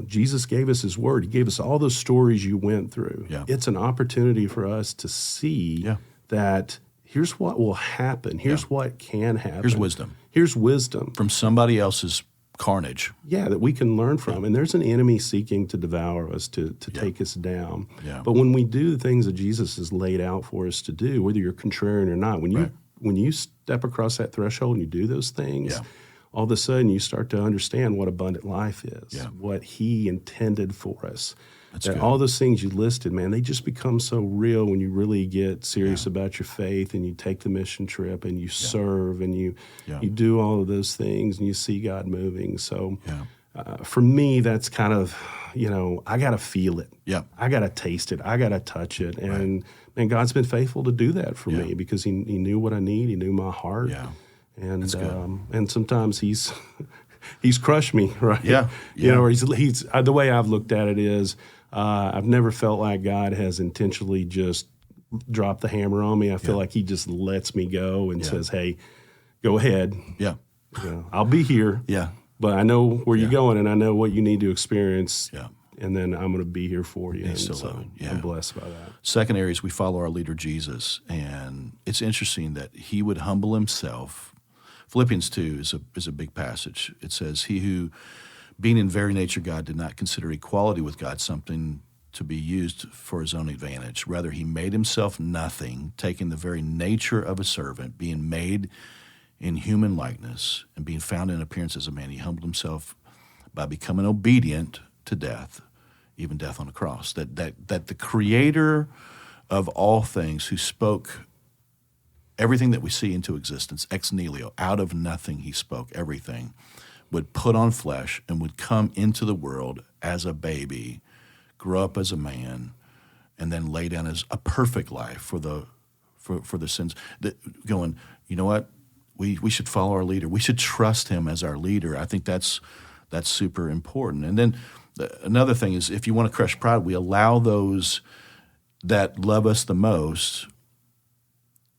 [SPEAKER 2] Jesus gave us His word. He gave us all those stories you went through. Yeah. It's an opportunity for us to see that here's what will happen. Here's what can happen.
[SPEAKER 1] Here's wisdom.
[SPEAKER 2] Here's wisdom.
[SPEAKER 1] From somebody else's carnage.
[SPEAKER 2] Yeah, that we can learn from. And there's an enemy seeking to devour us, to take us down. Yeah. But when we do the things that Jesus has laid out for us to do, whether you're contrarian or not, when you step across that threshold and you do those things, all of a sudden you start to understand what abundant life is, what He intended for us. That all those things you listed, man, they just become so real when you really get serious about your faith and you take the mission trip and you serve and you do all of those things and you see God moving. So for me, that's kind of, I got to feel it.
[SPEAKER 1] Yeah.
[SPEAKER 2] I got to taste it. I got to touch it. And God's been faithful to do that for me because he knew what I need. He knew my heart.
[SPEAKER 1] Yeah.
[SPEAKER 2] And sometimes he's crushed me, right?
[SPEAKER 1] Yeah.
[SPEAKER 2] Or he's the way I've looked at it is I've never felt like God has intentionally just dropped the hammer on me. I feel like he just lets me go and says, hey, go ahead.
[SPEAKER 1] Yeah.
[SPEAKER 2] I'll be here.
[SPEAKER 1] Yeah.
[SPEAKER 2] But I know where you're going, and I know what you need to experience.
[SPEAKER 1] Yeah.
[SPEAKER 2] And then I'm going to be here for you. And so
[SPEAKER 1] Yeah.
[SPEAKER 2] I'm blessed by that.
[SPEAKER 1] Second area is we follow our leader, Jesus. And it's interesting that he would humble himself. Philippians 2 is a big passage. It says, he who, being in very nature God, did not consider equality with God something to be used for his own advantage. Rather, he made himself nothing, taking the very nature of a servant, being made in human likeness, and being found in appearance as a man. He humbled himself by becoming obedient to death, even death on a cross. That the creator of all things, who spoke everything that we see into existence, ex nihilo, out of nothing he spoke everything, would put on flesh and would come into the world as a baby, grow up as a man, and then lay down as a perfect life for the sins. Going, you know what? We should follow our leader. We should trust him as our leader. I think that's super important. And then another thing is, if you want to crush pride, we allow those that love us the most,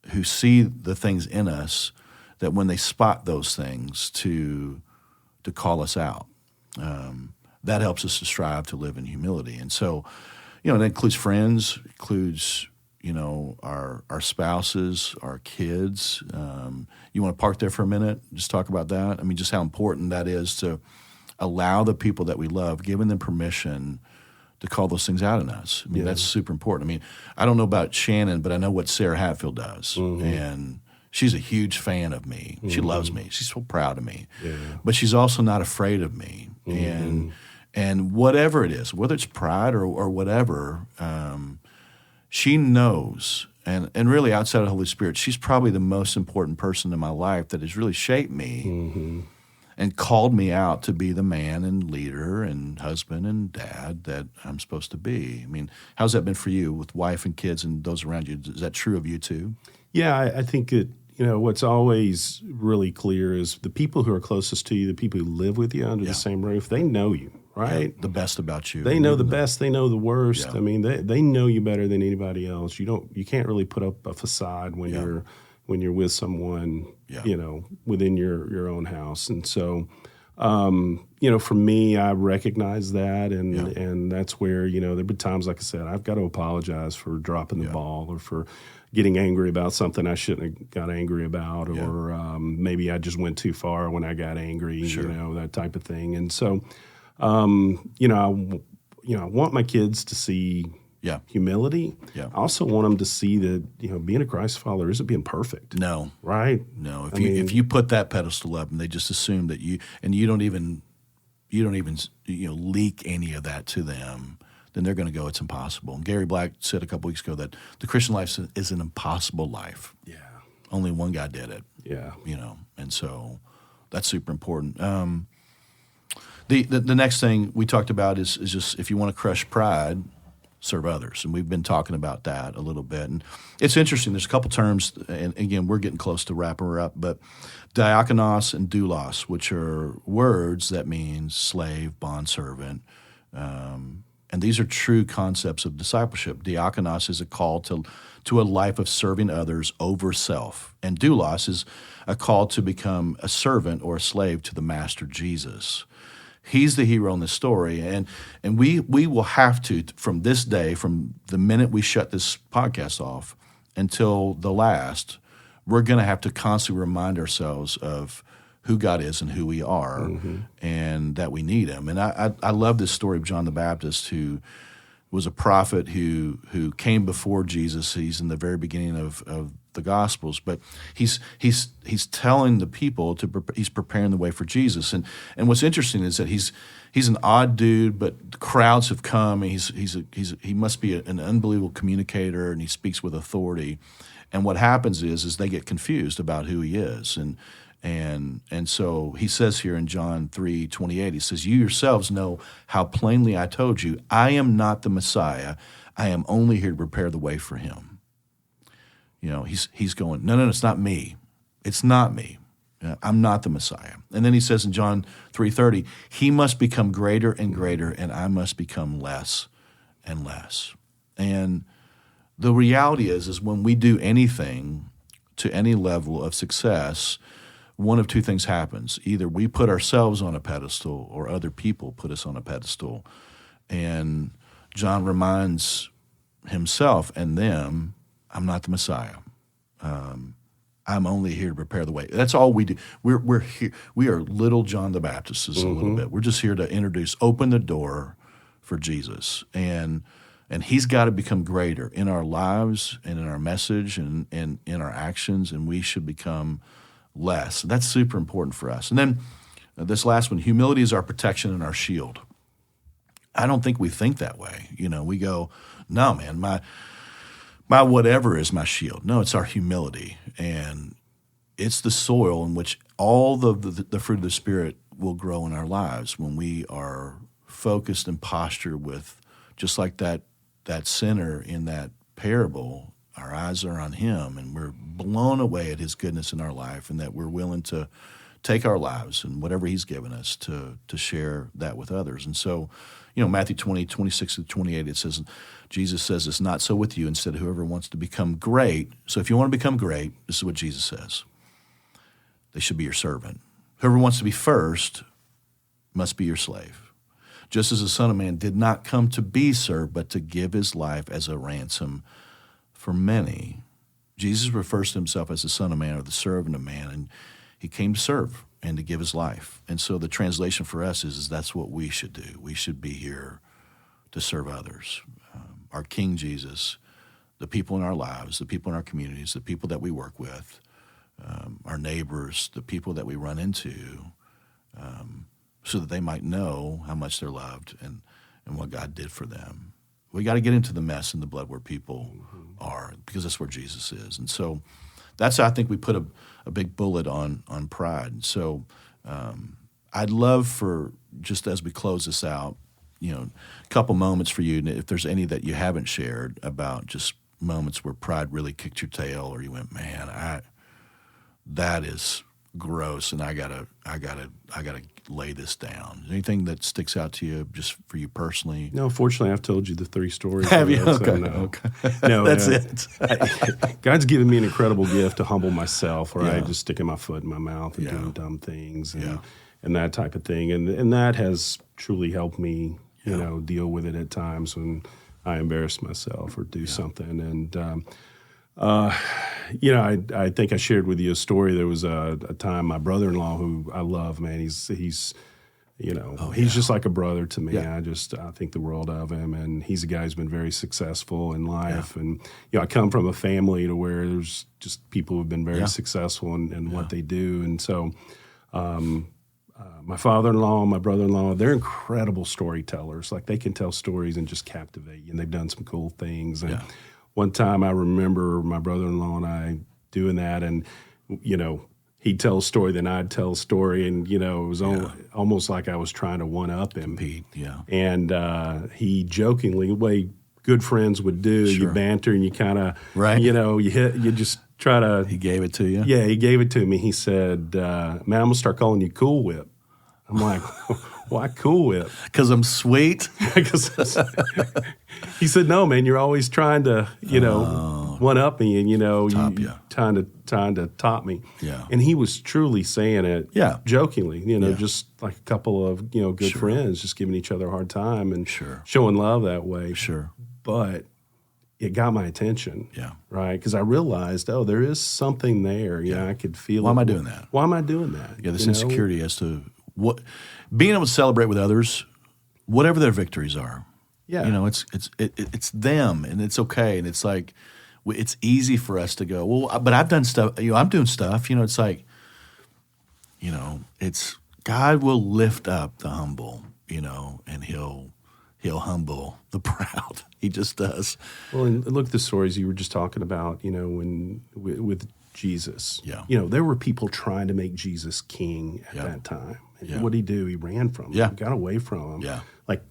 [SPEAKER 1] who see the things in us, that when they spot those things, to call us out. That helps us to strive to live in humility. And so, that includes friends, includes our spouses, our kids. You want to park there for a minute, just talk about that? I mean, just how important that is to allow the people that we love, giving them permission to call those things out in us. I mean, that's super important. I mean, I don't know about Shannon, but I know what Sarah Hatfield does. Mm-hmm. And she's a huge fan of me. Mm-hmm. She loves me. She's so proud of me. Yeah. But she's also not afraid of me. Mm-hmm. And whatever it is, whether it's pride or whatever, she knows, and really outside of the Holy Spirit, she's probably the most important person in my life that has really shaped me and called me out to be the man and leader and husband and dad that I'm supposed to be. I mean, how's that been for you with wife and kids and those around you? Is that true of you too? Yeah,
[SPEAKER 2] I think that, what's always really clear is the people who are closest to you, the people who live with you under the same roof, they know you. Right?
[SPEAKER 1] Yeah, the best about you.
[SPEAKER 2] They know the best. They know the worst. Yeah. I mean, they know you better than anybody else. You can't really put up a facade when you're with someone, within your own house. And so, for me, I recognize that, and that's where there've been times, like I said, I've got to apologize for dropping the ball or for getting angry about something I shouldn't have got angry about, or maybe I just went too far when I got angry. That type of thing. And so. I want my kids to see humility. Yeah. I also want them to see that being a Christ follower isn't being perfect.
[SPEAKER 1] No,
[SPEAKER 2] right?
[SPEAKER 1] No. If you put that pedestal up and they just assume that you don't even leak any of that to them, then they're going to go, it's impossible. And Gary Black said a couple weeks ago that the Christian life is an impossible life. Yeah, only one guy did it. Yeah, and so that's super important. The next thing we talked about is just, if you want to crush pride, serve others. And we've been talking about that a little bit. And it's interesting. There's a couple terms, and again, we're getting close to wrapping her up, but diakonos and doulos, which are words that mean slave, bondservant. And these are true concepts of discipleship. Diakonos is a call to a life of serving others over self. And doulos is a call to become a servant or a slave to the Master Jesus. He's the hero in this story, and we will have to, from this day, from the minute we shut this podcast off until the last, we're going to have to constantly remind ourselves of who God is and who we are, and that we need him. And I love this story of John the Baptist, who was a prophet who came before Jesus. He's in the very beginning of the Gospels, but he's telling the people he's preparing the way for Jesus. And what's interesting is that he's an odd dude, but crowds have come. And he must be an unbelievable communicator, and he speaks with authority. And what happens is they get confused about who he is, And so he says here in John 3:28, he says, "You yourselves know how plainly I told you, I am not the Messiah. I am only here to prepare the way for him." You know, he's going, no, it's not me. It's not me. I'm not the Messiah. And then he says in John 3:30, he must become greater and greater, and I must become less and less. And the reality is when we do anything to any level of success, one of two things happens. Either we put ourselves on a pedestal or other people put us on a pedestal. And John reminds himself and them, I'm not the Messiah. I'm only here to prepare the way. That's all we do. We're here. We are little John the Baptist a little bit. We're just here to open the door for Jesus. And he's got to become greater in our lives and in our message and in our actions, and we should become less. That's super important for us. And then this last one, humility is our protection and our shield. I don't think we think that way. You know, we go, no, man, my whatever is my shield. No, it's our humility. And it's the soil in which all the fruit of the Spirit will grow in our lives when we are focused and postured with, just like that sinner in that parable, our eyes are on him and we're blown away at his goodness in our life, and that we're willing to take our lives and whatever he's given us to share that with others. And so, you know, Matthew 20:26-28, it says, Jesus says, it's not so with you. Instead, whoever wants to become great. So if you want to become great, this is what Jesus says. They should be your servant. Whoever wants to be first must be your slave. Just as the Son of Man did not come to be served, but to give his life as a ransom for many. Jesus refers to himself as the Son of Man or the servant of man, and he came to serve and to give his life. And so the translation for us is that's what we should do. We should be here to serve others. Our King Jesus, the people in our lives, the people in our communities, the people that we work with, our neighbors, the people that we run into, so that they might know how much they're loved and what God did for them. We got to get into the mess and the blood where people are, because that's where Jesus is. And so that's how I think we put a big bullet on pride. So I'd love for, just as we close this out, you know, a couple moments for you, if there's any that you haven't shared about just moments where pride really kicked your tail, or you went, man, that is gross, and I gotta lay this down. Anything that sticks out to you, just for you personally?
[SPEAKER 2] No, fortunately, I've told you the 3 stories.
[SPEAKER 1] Have you?
[SPEAKER 2] So
[SPEAKER 1] Okay.
[SPEAKER 2] no.
[SPEAKER 1] Okay.
[SPEAKER 2] No,
[SPEAKER 1] That's it.
[SPEAKER 2] God's given me an incredible gift to humble myself, right?
[SPEAKER 1] Yeah.
[SPEAKER 2] Just sticking my foot in my mouth and
[SPEAKER 1] Yeah.
[SPEAKER 2] doing dumb things and,
[SPEAKER 1] Yeah.
[SPEAKER 2] and that type of thing. And that has truly helped me,
[SPEAKER 1] Yeah.
[SPEAKER 2] you know, deal with it at times when I embarrass myself or do something. And, you know, I think I shared with you a story. There was a time my brother-in-law, who I love, man, he's you know, he's just like a brother to me.
[SPEAKER 1] Yeah.
[SPEAKER 2] I think the world of him, and he's a guy who's been very successful in life. Yeah. And, you know, I come from a family to where there's just people who've been very successful in what they do. And so, my father-in-law, my brother-in-law, they're incredible storytellers. Like, they can tell stories and just captivate you, and they've done some cool things. And one time I remember my brother-in-law and I doing that, and, you know, he'd tell a story, then I'd tell a story, and, you know, it was almost like I was trying to one-up him.
[SPEAKER 1] Compete,
[SPEAKER 2] And he jokingly, the way good friends would do, you banter and you kind of, you know, you just try to.
[SPEAKER 1] He gave it to you?
[SPEAKER 2] Yeah, he gave it to me. He said, man, I'm going to start calling you Cool Whip. I'm like, why Cool Whip?
[SPEAKER 1] Because I'm sweet?
[SPEAKER 2] He said, no, man, you're always trying to, you know, one-up me, and, you know, trying to top me.
[SPEAKER 1] Yeah.
[SPEAKER 2] And he was truly saying it jokingly, you know, just like a couple of, you know, good friends just giving each other a hard time and showing love that way.
[SPEAKER 1] Sure.
[SPEAKER 2] But it got my attention.
[SPEAKER 1] Yeah.
[SPEAKER 2] Right? Because I realized, there is something there. You know, I could feel
[SPEAKER 1] Why am I doing that?
[SPEAKER 2] Why am I doing that?
[SPEAKER 1] Yeah, this insecurity as to what being able to celebrate with others, whatever their victories are.
[SPEAKER 2] Yeah.
[SPEAKER 1] You know, it's them, and it's okay, and it's like it's easy for us to go, well, but I've done stuff. You know, I'm doing stuff. You know, it's like, you know, it's God will lift up the humble. You know, and He'll humble the proud. He just does.
[SPEAKER 2] Well, and look at the stories you were just talking about. You know, when with Jesus.
[SPEAKER 1] Yeah.
[SPEAKER 2] There were people trying to make Jesus king at that time. And what did he do? He ran from him.
[SPEAKER 1] Yeah.
[SPEAKER 2] He got away from him.
[SPEAKER 1] Yeah.
[SPEAKER 2] Like,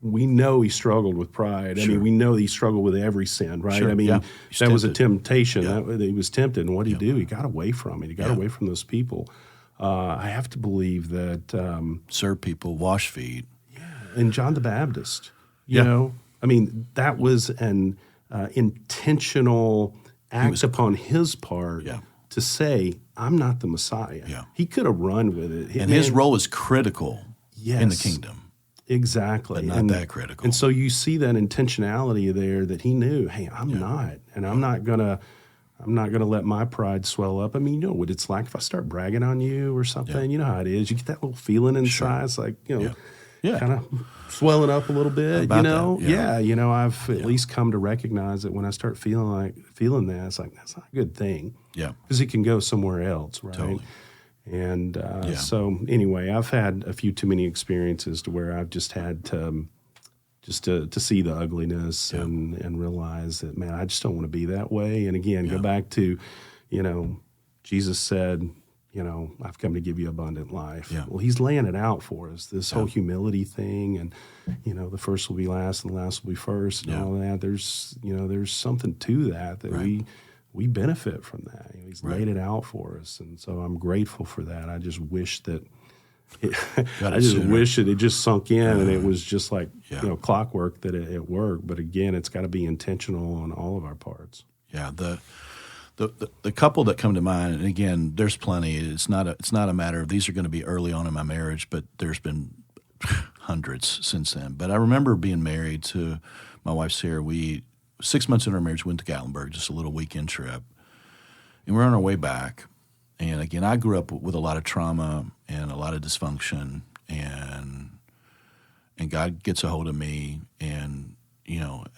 [SPEAKER 2] we know he struggled with pride. I mean, we know he struggled with every sin, right?
[SPEAKER 1] Sure.
[SPEAKER 2] I mean, that was a temptation.
[SPEAKER 1] Yeah.
[SPEAKER 2] He was tempted. And what did he do? He got away from it. He got away from those people. I have to believe that
[SPEAKER 1] serve people, wash feet.
[SPEAKER 2] And John the Baptist, you know, I mean, that was an intentional act upon his part to say, I'm not the Messiah.
[SPEAKER 1] Yeah.
[SPEAKER 2] He could have run with it.
[SPEAKER 1] And his role is critical in the kingdom.
[SPEAKER 2] Exactly.
[SPEAKER 1] But not that critical.
[SPEAKER 2] And so you see that intentionality there that he knew, hey, I'm not. And I'm not gonna let my pride swell up. I mean, you know what it's like if I start bragging on you or something. You know how it is. You get that little feeling inside. It's like, kind of swelling up a little bit.
[SPEAKER 1] About that,
[SPEAKER 2] I've at least come to recognize that when I start feeling that, it's like, that's not a good thing.
[SPEAKER 1] Yeah.
[SPEAKER 2] Because it can go somewhere else, right?
[SPEAKER 1] Totally.
[SPEAKER 2] And so anyway, I've had a few too many experiences to where I've just had to to see the ugliness and realize that, man, I just don't want to be that way. And again, go back to, Jesus said, I've come to give you abundant life.
[SPEAKER 1] Yeah.
[SPEAKER 2] Well, he's laying it out for us, this whole humility thing. And, the first will be last and the last will be first and all that. There's something to that we benefit from that. He's laid it out for us. And so I'm grateful for that. I just wish that wish that it just sunk in and it was just like, clockwork that it worked. But again, it's got to be intentional on all of our parts.
[SPEAKER 1] Yeah. The couple that come to mind, and again, there's plenty. It's not a matter of these are going to be early on in my marriage, but there's been hundreds since then. But I remember being married to my wife Sarah. 6 months into our marriage, went to Gatlinburg, just a little weekend trip, and we're on our way back. And again, I grew up with a lot of trauma and a lot of dysfunction, and God gets a hold of me, and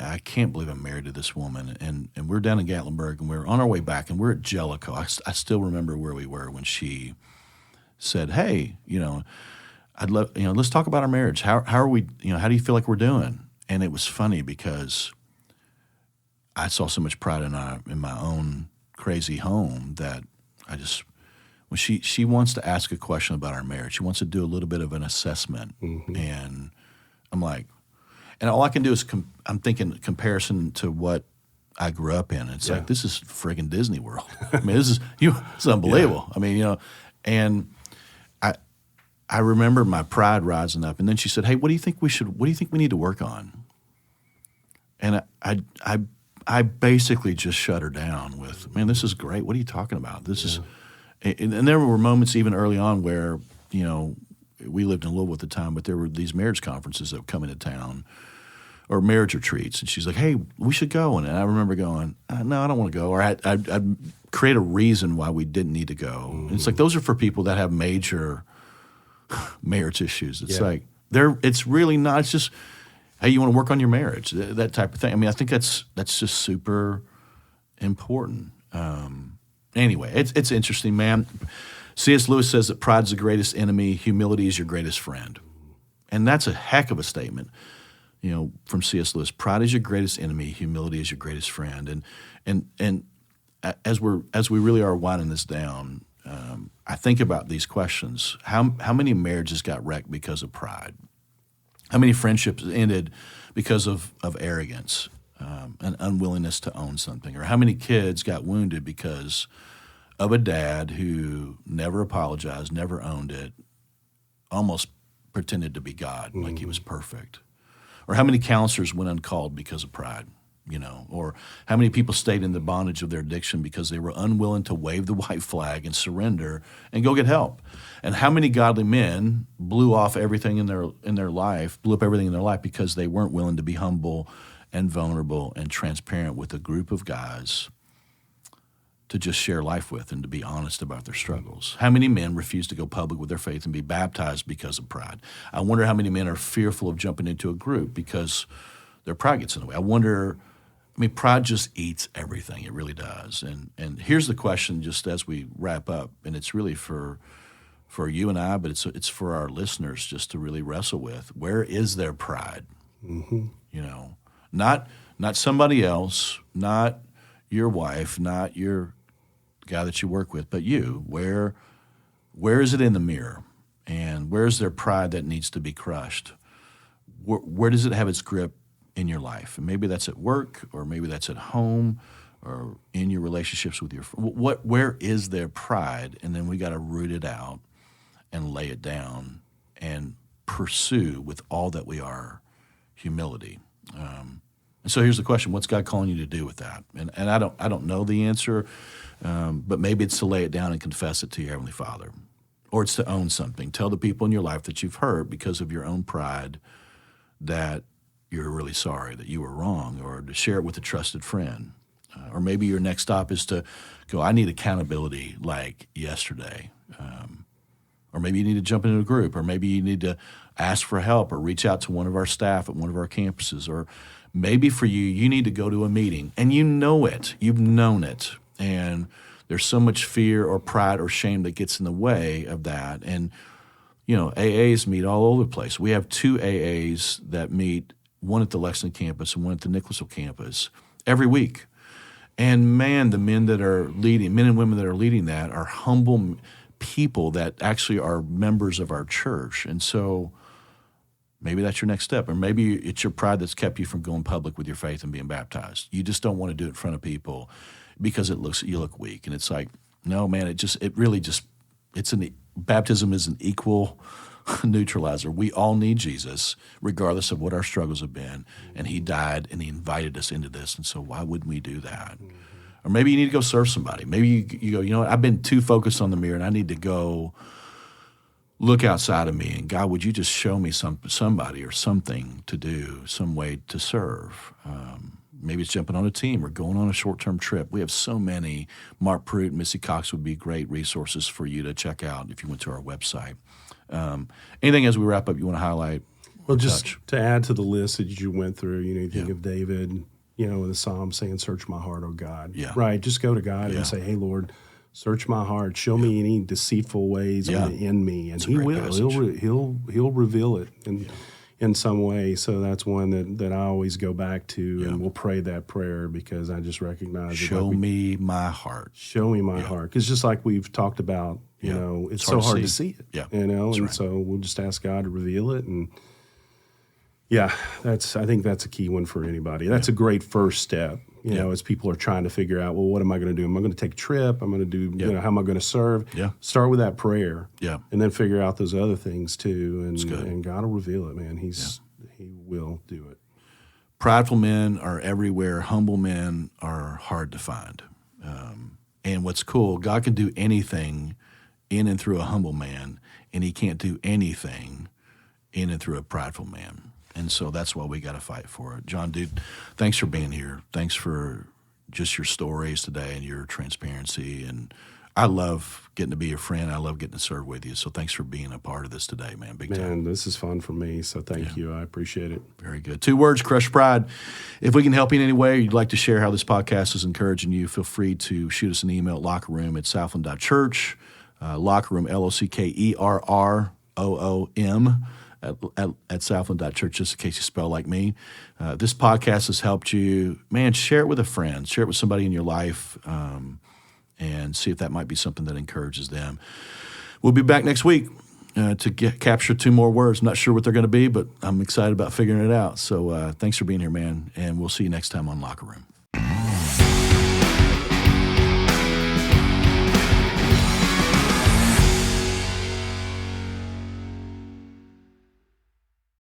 [SPEAKER 1] I can't believe I'm married to this woman. And we're down in Gatlinburg, and we're on our way back, and we're at Jellicoe. I still remember where we were when she said, "Hey, I'd love, let's talk about our marriage. How are we? How do you feel like we're doing?" And it was funny because I saw so much pride in my own crazy home that I just, when she wants to ask a question about our marriage, she wants to do a little bit of an assessment, and I'm like, and all I can do is I'm thinking comparison to what I grew up in. It's like, this is friggin' Disney World. I mean, this is unbelievable. I mean, and I remember my pride rising up, and then she said, "Hey, what do you think we need to work on?" And I basically just shut her down with, "Man, this is great. What are you talking about? This is," and there were moments even early on where, we lived in Louisville at the time, but there were these marriage conferences that would come into town or marriage retreats. And she's like, "Hey, we should go." And I remember going, "No, I don't want to go." Or I'd create a reason why we didn't need to go. And it's like, those are for people that have major marriage issues. It's like, it's really not, it's just, hey, you want to work on your marriage, that type of thing. I mean, I think that's just super important. Anyway, it's interesting, man. C.S. Lewis says that pride's the greatest enemy, humility is your greatest friend. And that's a heck of a statement, from C.S. Lewis. Pride is your greatest enemy, humility is your greatest friend. And as we really are winding this down, I think about these questions. How many marriages got wrecked because of pride? How many friendships ended because of arrogance, an unwillingness to own something? Or how many kids got wounded because of a dad who never apologized, never owned it, almost pretended to be God, like he was perfect? Or how many counselors went uncalled because of pride? Or how many people stayed in the bondage of their addiction because they were unwilling to wave the white flag and surrender and go get help? And how many godly men blew off everything in their life, blew up everything in their life because they weren't willing to be humble and vulnerable and transparent with a group of guys to just share life with and to be honest about their struggles? How many men refuse to go public with their faith and be baptized because of pride? I wonder how many men are fearful of jumping into a group because their pride gets in the way. Pride just eats everything. It really does. And here's the question, just as we wrap up, and it's really for you and I, but it's for our listeners just to really wrestle with. Where is their pride? Not somebody else, not your wife, not your guy that you work with, but you. Where is it in the mirror? And where's their pride that needs to be crushed? Where does it have its grip in your life? And maybe that's at work, or maybe that's at home, or in your relationships with your where is their pride? And then we got to root it out and lay it down and pursue with all that we are humility. And so here's the question: what's God calling you to do with that? And I don't know the answer, but maybe it's to lay it down and confess it to your Heavenly Father, or it's to own something. Tell the people in your life that you've hurt because of your own pride that you're really sorry, that you were wrong, or to share it with a trusted friend. Or maybe your next stop is to go, I need accountability like yesterday. Or maybe you need to jump into a group, or maybe you need to ask for help or reach out to one of our staff at one of our campuses. Or maybe for you, you need to go to a meeting and you know it, you've known it, and there's so much fear or pride or shame that gets in the way of that. And, AAs meet all over the place. We have 2 AAs that meet, one at the Lexington campus and one at the Nicholasville campus, every week. And man, the men and women that are leading that are humble people that actually are members of our church. And so maybe that's your next step. Or maybe it's your pride that's kept you from going public with your faith and being baptized. You just don't want to do it in front of people because you look weak. And it's like, no, man, baptism is an equal neutralizer. We all need Jesus, regardless of what our struggles have been. And he died and he invited us into this. And so why wouldn't we do that? Mm-hmm. Or maybe you need to go serve somebody. Maybe you go, what, I've been too focused on the mirror and I need to go look outside of me. And God, would you just show me somebody or something to do, some way to serve? Maybe it's jumping on a team or going on a short-term trip. We have so many. Mark Pruitt and Missy Cox would be great resources for you to check out if you went to our website. Anything as we wrap up you want to highlight?
[SPEAKER 2] Well, just to add to the list that you went through, you think of David, in the Psalm saying, search my heart, O God.
[SPEAKER 1] Yeah.
[SPEAKER 2] Right, just go to God and say, hey, Lord, search my heart. Show me any deceitful ways in me. And he will. He'll reveal it in some way. So that's one that I always go back to, and we'll pray that prayer because I just recognize
[SPEAKER 1] Show me my heart.
[SPEAKER 2] Show me my heart. Because just like we've talked about, it's so hard to see it.
[SPEAKER 1] Yeah.
[SPEAKER 2] So we'll just ask God to reveal it. And I think that's a key one for anybody. That's a great first step, as people are trying to figure out, well, what am I going to do? Am I going to take a trip? I'm going to do, how am I going to serve?
[SPEAKER 1] Yeah.
[SPEAKER 2] Start with that prayer.
[SPEAKER 1] Yeah.
[SPEAKER 2] And then figure out those other things too. And God will reveal it, man. He will do it.
[SPEAKER 1] Prideful men are everywhere. Humble men are hard to find. And what's cool, God can do anything in and through a humble man, and he can't do anything in and through a prideful man. And so that's why we got to fight for it. John, dude, thanks for being here. Thanks for just your stories today and your transparency. And I love getting to be your friend. I love getting to serve with you. So thanks for being a part of this today, man. Big time.
[SPEAKER 2] Man, this is fun for me. So thank you. I appreciate it.
[SPEAKER 1] Very good. 2 words, crush pride. If we can help you in any way, or you'd like to share how this podcast is encouraging you, feel free to shoot us an email at lockerroom@southland.church. Lockerroom, LOCKERROOM at southland.church, just in case you spell like me. This podcast has helped you. Man, share it with a friend. Share it with somebody in your life, and see if that might be something that encourages them. We'll be back next week to capture 2 more words. Not sure what they're going to be, but I'm excited about figuring it out. So thanks for being here, man, and we'll see you next time on Locker Room.